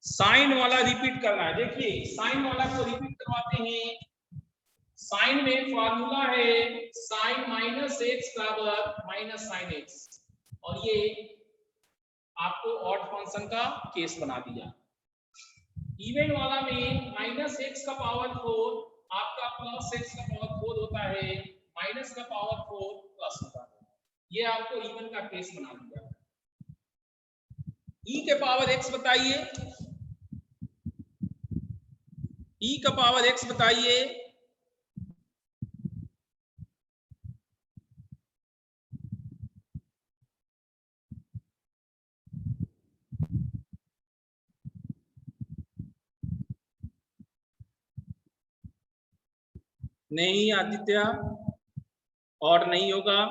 Speaker 1: साइन वाला रिपीट करना है। देखिए साइन वाला को रिपीट करवाते हैं। साइन में फॉर्मूला है साइन माइनस एक्स बराबर माइनस साइन एक्स, और ये आपको ऑड फंक्शन का केस बना दिया। इवन वाला में माइनस एक्स का पावर 4 आपका प्लस एक्स का पावर 4 होता है, माइनस का पावर 4 प्लस होता है। ये आपको इवन का केस बना दिया। e के पावर x बताइए, e का पावर x बताइए, नहीं आदित्य, और नहीं होगा।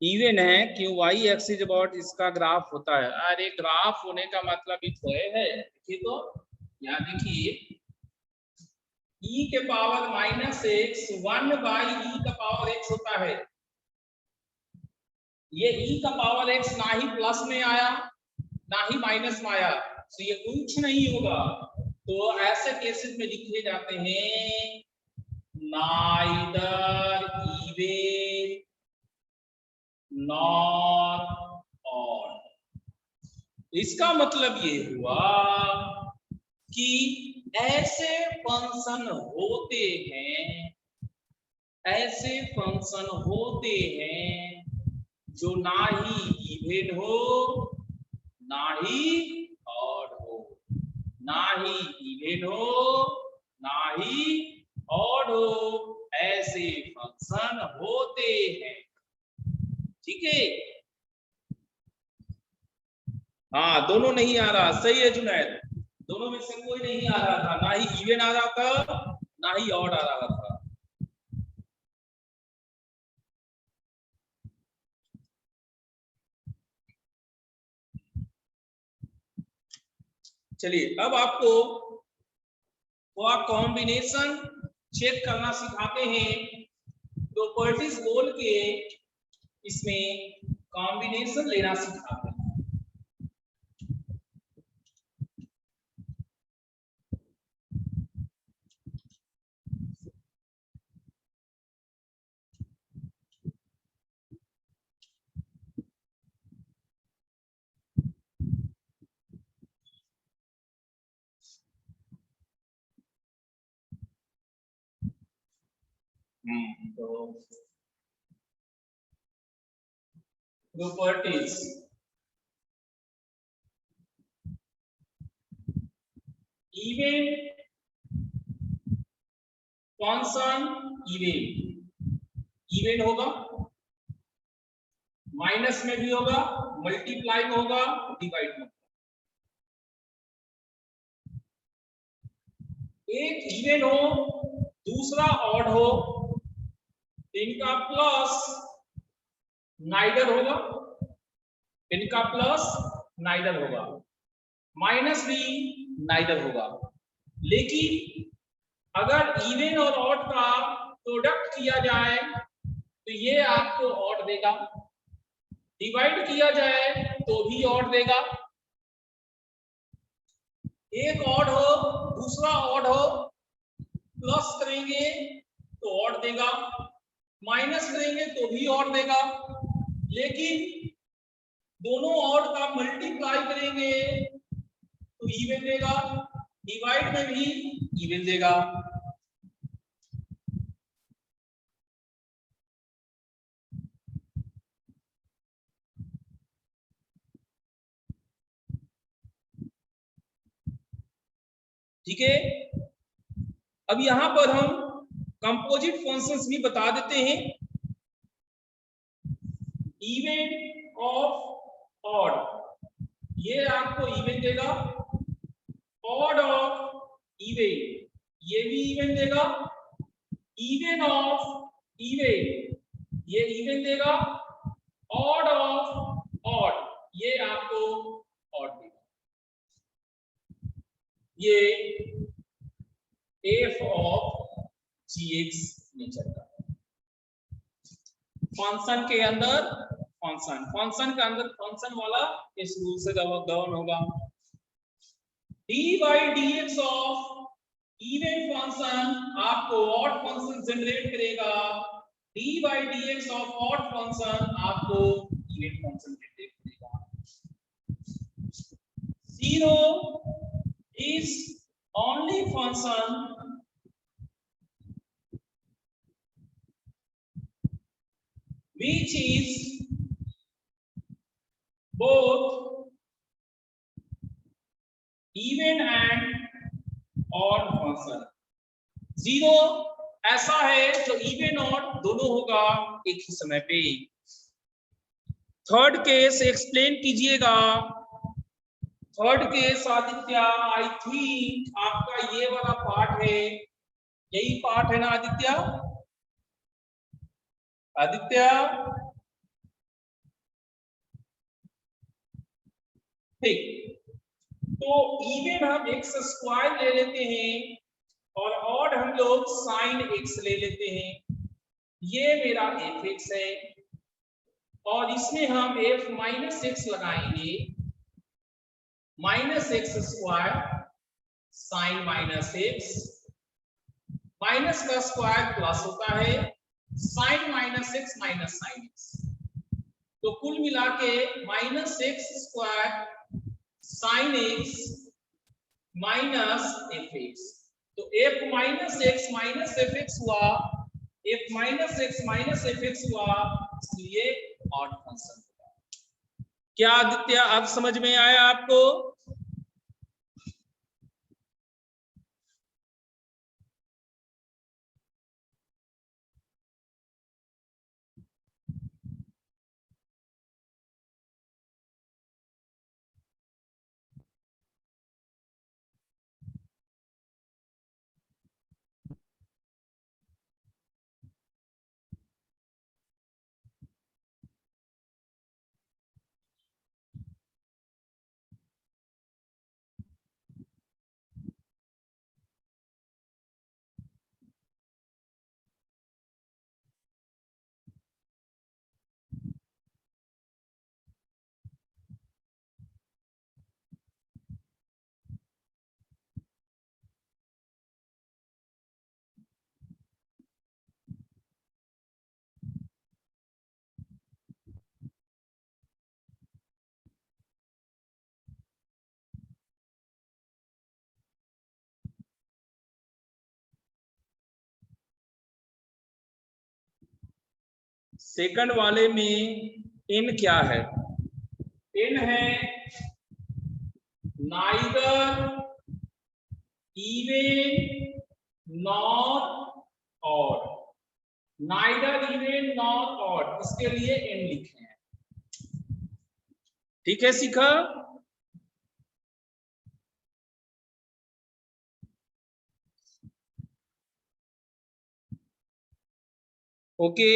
Speaker 1: इवन है क्यों, वाई एक्सिस अबाउट इसका ग्राफ होता है। अरे ग्राफ होने का मतलब ही थोड़े है। देखिए तो यहाँ देखिए e के power minus x 1 by e का पावर x होता है। ये e का पावर x ना ही प्लस में आया ना ही माइनस में आया, तो ये कुछ नहीं होगा। तो ऐसे केसेस में लिखे जाते हैं नाइदर इवन नॉर ऑड। इसका मतलब ये हुआ कि ऐसे फंक्शन होते हैं, ऐसे फंक्शन होते हैं जो ना ही इवन हो ना ही ऑड हो, ना ही इवन हो ना ही ऑड हो, ऐसे फंक्शन होते हैं। ठीक है, हाँ दोनों नहीं आ रहा, सही है जुनैद, दोनों में से कोई नहीं आ रहा था, ना ही इवन आ रहा था ना ही ऑड आ रहा था। चलिए अब आपको थोड़ा कॉम्बिनेशन चेक करना सिखाते हैं। प्रॉपर्टीज बोल के इसमें कॉम्बिनेशन लेना सिखाते हैं। तो प्रॉपर्टीज, इवन फंक्शन, इवन होगा, माइनस में भी होगा, मल्टीप्लाई में होगा, डिवाइड में होगा। एक इवन हो दूसरा ऑड हो, इनका प्लस नाइदर होगा, इनका प्लस नाइदर होगा, माइनस भी नाइदर होगा। लेकिन अगर इवन और ऑड का प्रोडक्ट किया जाए तो ये आपको ऑड देगा, डिवाइड किया जाए तो भी ऑड देगा। एक ऑड हो दूसरा ऑड हो, प्लस करेंगे तो ऑड देगा, माइनस करेंगे तो भी ऑड देगा। लेकिन दोनों ऑड का मल्टीप्लाई करेंगे तो इवन देगा, डिवाइड में भी इवन देगा। ठीक है, अब यहां पर हम कंपोजिट फंक्शंस भी बता देते हैं। इवन ऑफ ऑड, ये आपको इवन देगा, ऑड ऑफ इवन, ये भी इवन देगा, इवन ऑफ इवन, ये इवन देगा, ऑड ऑफ ऑड, ये आपको ऑड देगा। ये एफ ऑफ जीएक्स नेचर का फंक्शन के अंदर, फंक्शन के अंदर फंक्शन वाला इस रूल से गवर्न होगा। D by D x of even function आपको ऑड फंक्शन जनरेट करेगा, D by D x of odd function आपको इवन फंक्शन जनरेट करेगा। Zero is only function which is both even and odd function। Zero ऐसा है जो even odd दोनों होगा एक ही समय पे। थर्ड केस एक्सप्लेन कीजिएगा। Third case Aditya, I think आपका ये वाला पार्ट है, यही पार्ट है ना आदित्य? आदित्य ठीक, तो इवन हम एक्स स्क्वायर ले लेते हैं और ऑड हम लोग साइन एक्स ले लेते हैं। ये मेरा एफ एक्स है और इसमें हम एफ माइनस एक्स लगाएंगे, minus x square sine minus X, minus का स्क्वायर प्लस होता है, sine minus X minus sine X, तो कुल मिला के minus x square sine X minus F X. तो एफ माइनस एफ एक्स हुआ, एफ माइनस एफ एक्स हुआ, इसलिए ऑड फंक्शन होगा। क्या आदित्य अब समझ में आया आपको? सेकंड वाले में इन क्या है? इन है neither even not odd, neither even not odd, इसके लिए इन लिखे हैं। ठीक है, सीखा? ओके।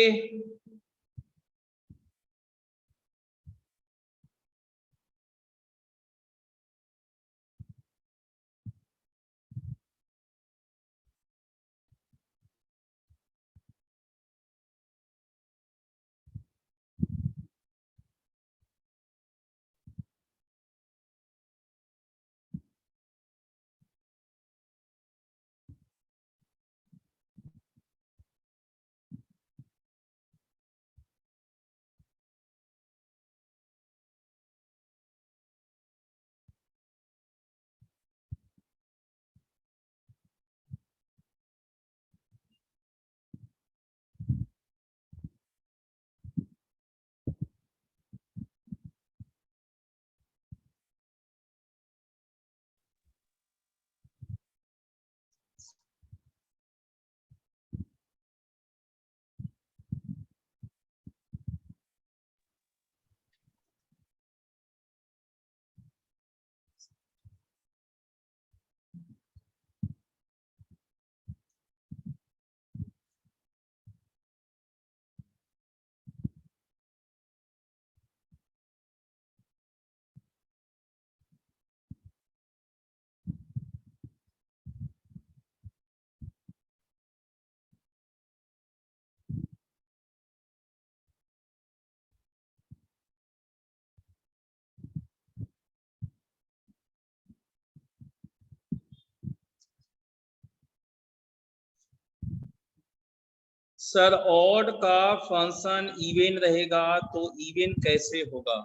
Speaker 1: सर ऑड का फंक्शन इवन रहेगा तो इवन कैसे होगा?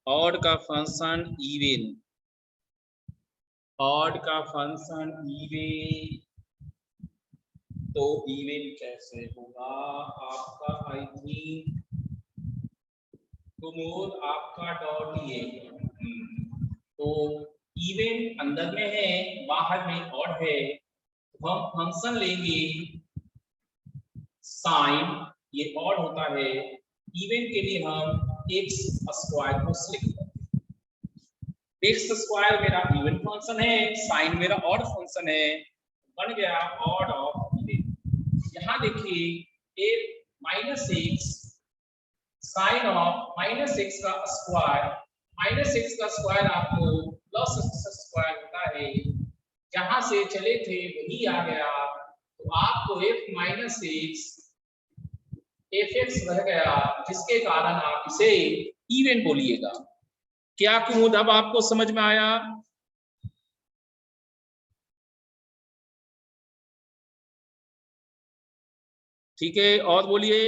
Speaker 1: ऑड का फंक्शन इवन, ऑड का फंक्शन इवन, तो इवन कैसे होगा? आपका आई थिंक कुमोद आपका डॉट ये, तो इवन अंदर में है, बाहर में ऑड है, तो हम फंक्शन लेंगे साइन, ये ऑड होता है, इवन के लिए हम एक्स स्क्वायर को सिलेक्ट करते हैं। एक्स स्क्वायर मेरा इवन फंक्शन है, साइन मेरा ऑड फंक्शन है, बन गया ऑड ऑफ इवन। यहां देखिए a minus x sine of minus x का स्क्वायर, माइनस एक्स का स्क्वायर आपको प्लस एक्स स्क्वायर होता है, जहां से चले थे वही आ गया, तो आपको F minus x F x रह गया, जिसके कारण आप इसे इवन बोलिएगा। क्या कुमुद अब आपको समझ में आया? ठीक है, और बोलिए।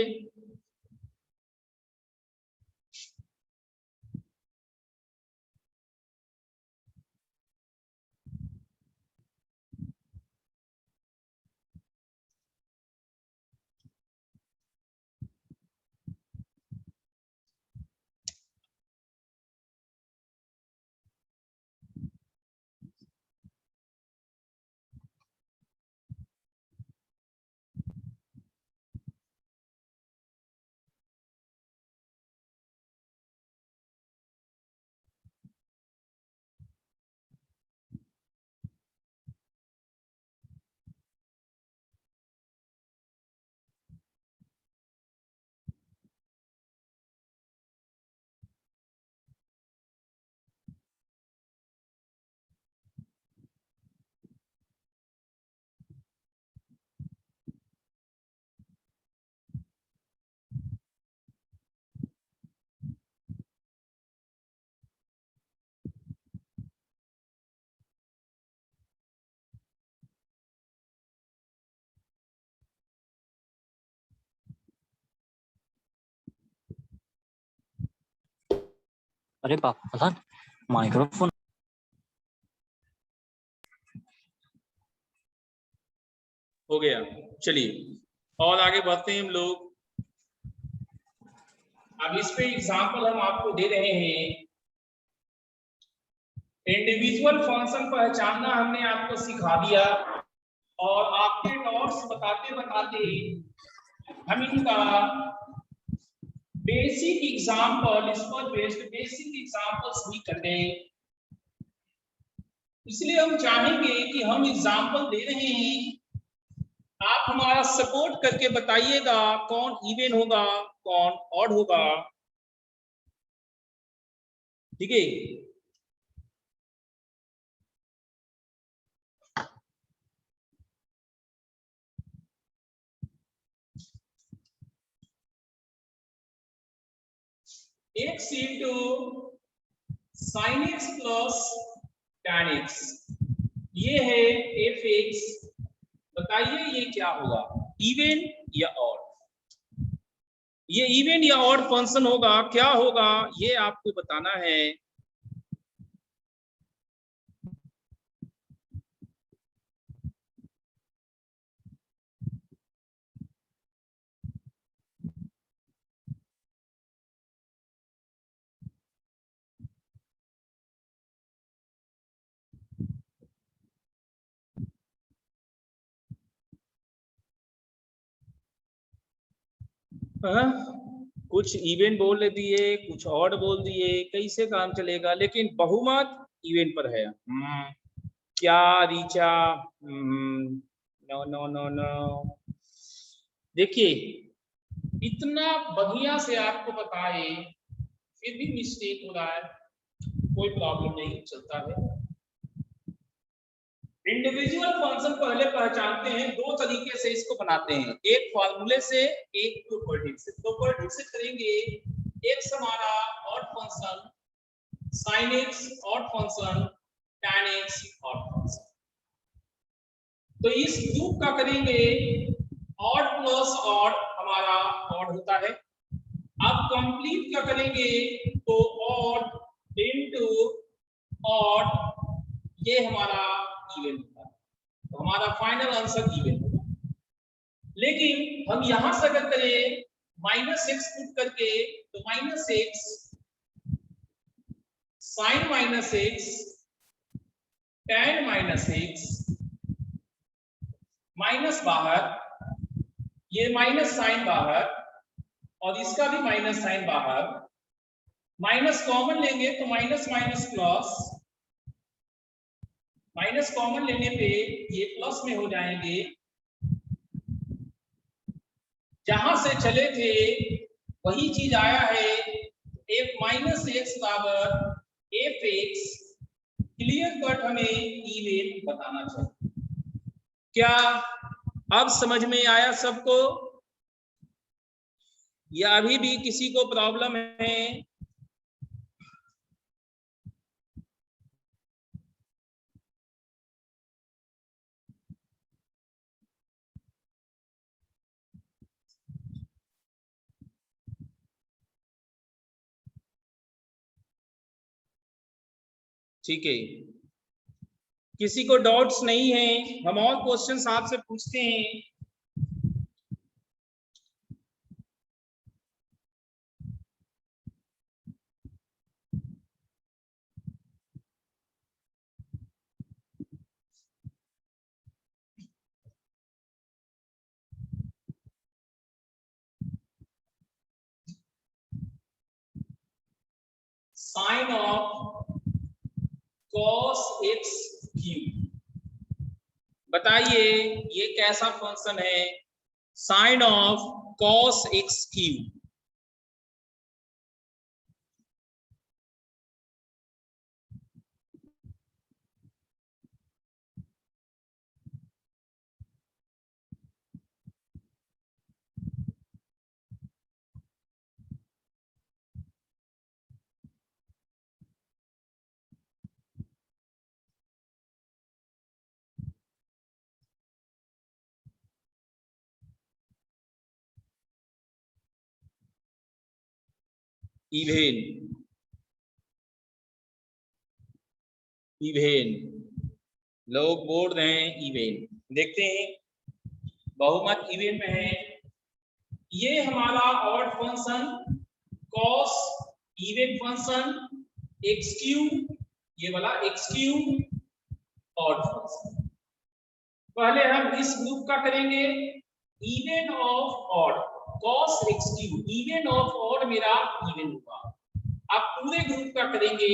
Speaker 2: अरे पापा माइक्रोफोन
Speaker 1: हो गया। चलिए और आगे बढ़ते हैं हम लोग। अब इस पे एग्जाम्पल हम आपको दे रहे हैं। इंडिविजुअल फंक्शन पहचानना हमने आपको सिखा दिया और आपके नोट्स बताते बताते हम इनका बेसिक एग्जाम्पल, इस पर बेस्ड बेसिक एग्जाम्पल्स भी कर गए। इसलिए हम चाहेंगे कि हम एग्जाम्पल दे रहे हैं, आप हमारा सपोर्ट करके बताइएगा कौन इवन होगा कौन ऑड होगा, ठीक है। x into sine x plus tan x, ये है एफ एक्स। बताइए ये क्या होगा, इवन या ऑड? ये इवन या ऑड फंक्शन होगा, क्या होगा ये आपको बताना है। कुछ इवन बोल दिए, कुछ ऑड बोल दिए, कैसे काम चलेगा? लेकिन बहुमत इवन पर है। क्या Richa? No no no no. देखिए इतना बढ़िया से आपको बताए फिर भी मिस्टेक हो रहा है, कोई प्रॉब्लम नहीं, चलता है। इंडिविजुअल फंक्शन पहले पहचानते हैं, दो तरीके से इसको बनाते हैं, एक फॉर्मूले से, एक प्रॉपर्टी से। प्रॉपर्टी से करेंगे, एक्स हमारा odd function, sine x odd function, tan x odd function. तो इस ग्रुप का करेंगे, ऑड प्लस ऑड हमारा ऑड होता है। अब कंप्लीट क्या करेंगे, तो ऑड इनटू ऑड, ये हमारा इवन होता है, तो हमारा फाइनल आंसर इवन होगा। लेकिन हम यहां से अगर करें माइनस एक्स पुट करके, तो minus x sine minus X tan minus X, minus बाहर, ये माइनस साइन बाहर और इसका भी माइनस साइन बाहर, माइनस कॉमन लेंगे तो minus minus plus, minus common लेने पे ये प्लस में हो जाएंगे। जहां से चले थे वही चीज आया है, एफ माइनस एक्स बराबर एफ एक्स। क्लियर कट हमें इवन बताना चाहिए। क्या अब समझ में आया सबको, या अभी भी किसी को प्रॉब्लम है? ठीक है, किसी को डाउट्स नहीं है? हम और क्वेश्चंस आपसे पूछते हैं। Sine of cos x cube, बताइए ये कैसा फंक्शन है? Sine of cos x cube, even, even लोग बोल रहे हैं इवेन। देखते हैं, बहुमत इवेन में है। ये हमारा odd function cos even function x cube, ये वाला एक्स क्यूब ऑड फंक्शन। पहले हम इस ग्रुप का करेंगे even of odd, cos x cube even of odd मेरा इवन होगा। अब पूरे ग्रुप का करेंगे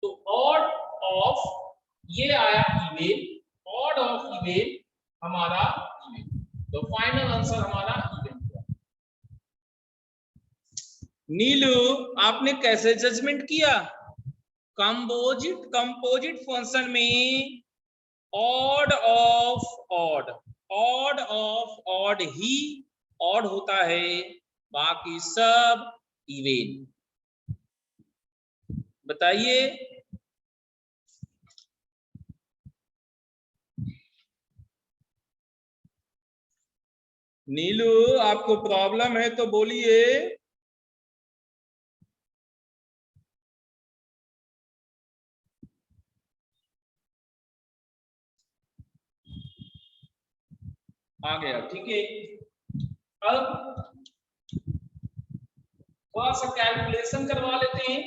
Speaker 1: तो ऑड ऑफ ये आया इवन, ऑड ऑफ इवन हमारा इवन, तो फाइनल आंसर हमारा इवन हुआ। नीलू आपने कैसे जजमेंट किया? कंपोजिट फंक्शन में odd of odd, odd of odd he odd होता है, बाकी सब इवन। बताइए नीलू, आपको प्रॉब्लम है तो बोलिए। आ गया, ठीक है। अब थोड़ा सा कैलकुलेशन करवा लेते हैं,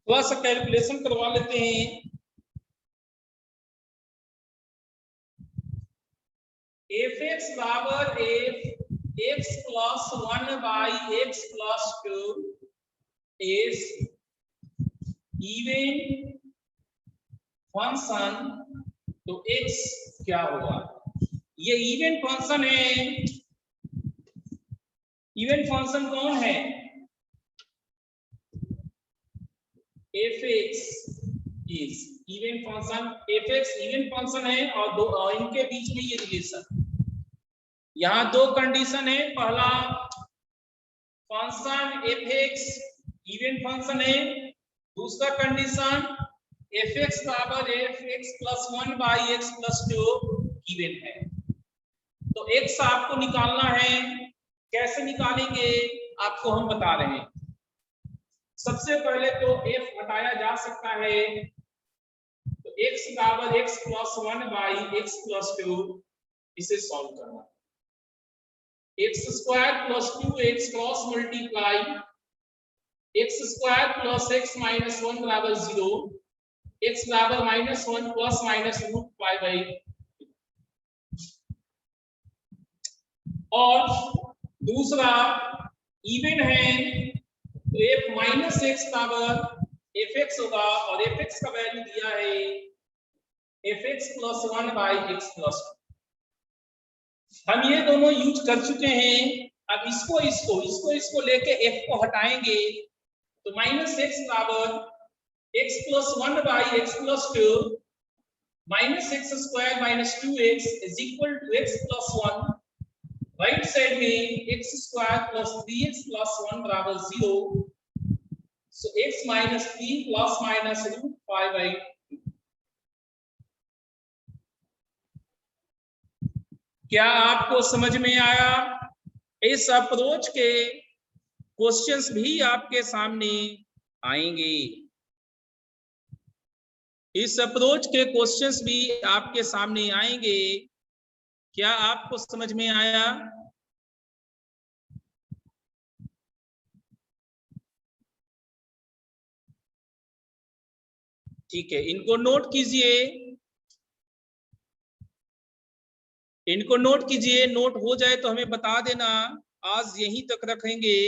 Speaker 1: थोड़ा सा कैलकुलेशन करवा लेते हैं। एफ एक्स बराबर f x plus 1 by x plus 2 is even function, तो एक्स क्या होगा? ये इवन फंक्शन है। इवन फंक्शन कौन है? F X is even function, F x even function है और दो इनके बीच में ये रिलेशन। यहां दो कंडीशन है, पहला function F x even function है, दूसरा कंडीशन एफ एक्स बराबर f x plus 1 by x plus 2 even है। तो एक्स आपको निकालना है, कैसे निकालेंगे आपको हम बता रहे हैं। सबसे पहले तो f हटाया जा सकता है, तो x बराबर x plus 1 by x plus 2, इसे सॉल्व करना। X square plus 2x cross multiply x square plus x minus 1 बराबर 0, x बराबर minus 1 plus minus root 5 by. और दूसरा इवन है तो f माइनस एक्स बराबर एफ एक्स होगा, और एफ एक्स का वैल्यू दिया है f x plus 1 by x plus 2। हम ये दोनों यूज कर चुके हैं। अब इसको लेके f को हटाएंगे, तो माइनस एक्स बराबर x plus 1 by x plus 2 minus x square minus 2x is equal to x plus 1। Right side में x square plus 3x plus 1 बराबर 0, so x minus 3 plus minus root 5 by 2। क्या आपको समझ में आया? इस approach के क्वेश्चंस भी आपके सामने आएंगे, इस अप्रोच के क्वेश्चंस भी आपके सामने आएंगे। क्या आपको समझ में आया? ठीक है, इनको नोट कीजिए, इनको नोट कीजिए, नोट हो जाए तो हमें बता देना। आज यहीं तक रखेंगे।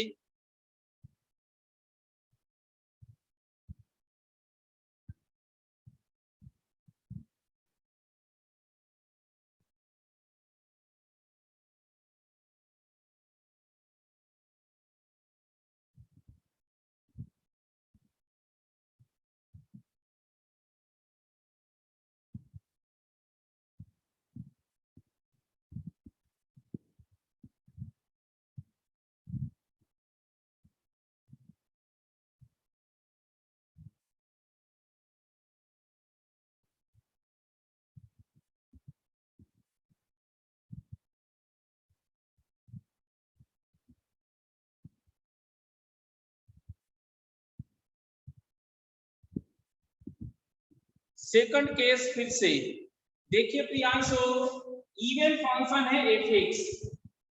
Speaker 1: सेकंड केस फिर से देखिए प्रियांशु, इवन फंक्शन है एफ एक्स,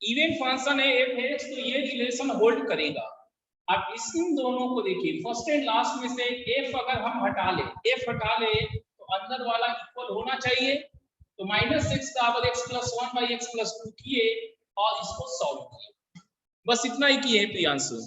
Speaker 1: इवन फंक्शन है एफ एक्स, तो ये रिलेशन होल्ड करेगा। अब इन दोनों को देखिए, फर्स्ट एंड लास्ट में से एफ अगर हम हटा ले, एफ हटा ले तो अंदर वाला इक्वल होना चाहिए। तो -x बराबर x + 1 / x + 2 किए और इसको सॉल्व किए, बस इतना ही किए प्रियांशु।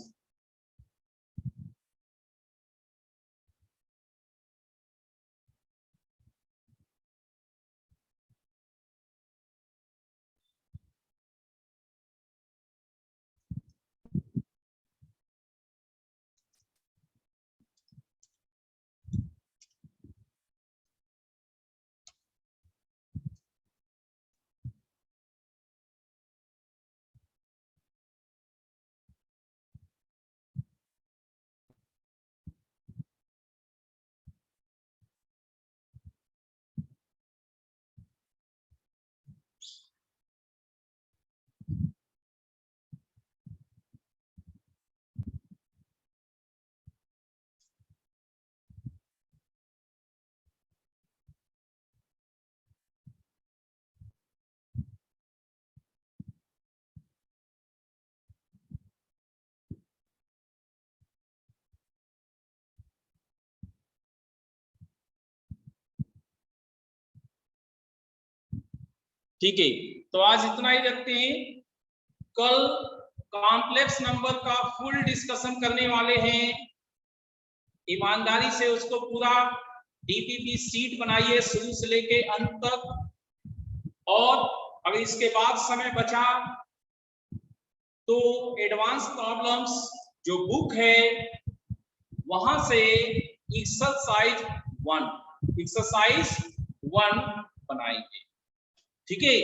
Speaker 1: ठीक है, तो आज इतना ही रखते हैं। कल कॉम्प्लेक्स नंबर का फुल डिस्कशन करने वाले हैं। ईमानदारी से उसको पूरा डीपीपी सीट बनाइए शुरू से लेके अंत तक। और अगर इसके बाद समय बचा तो एडवांस प्रॉब्लम्स जो बुक है वहां से एक्सरसाइज 1 बनाएंगे। ठीक है,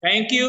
Speaker 1: थैंक यू।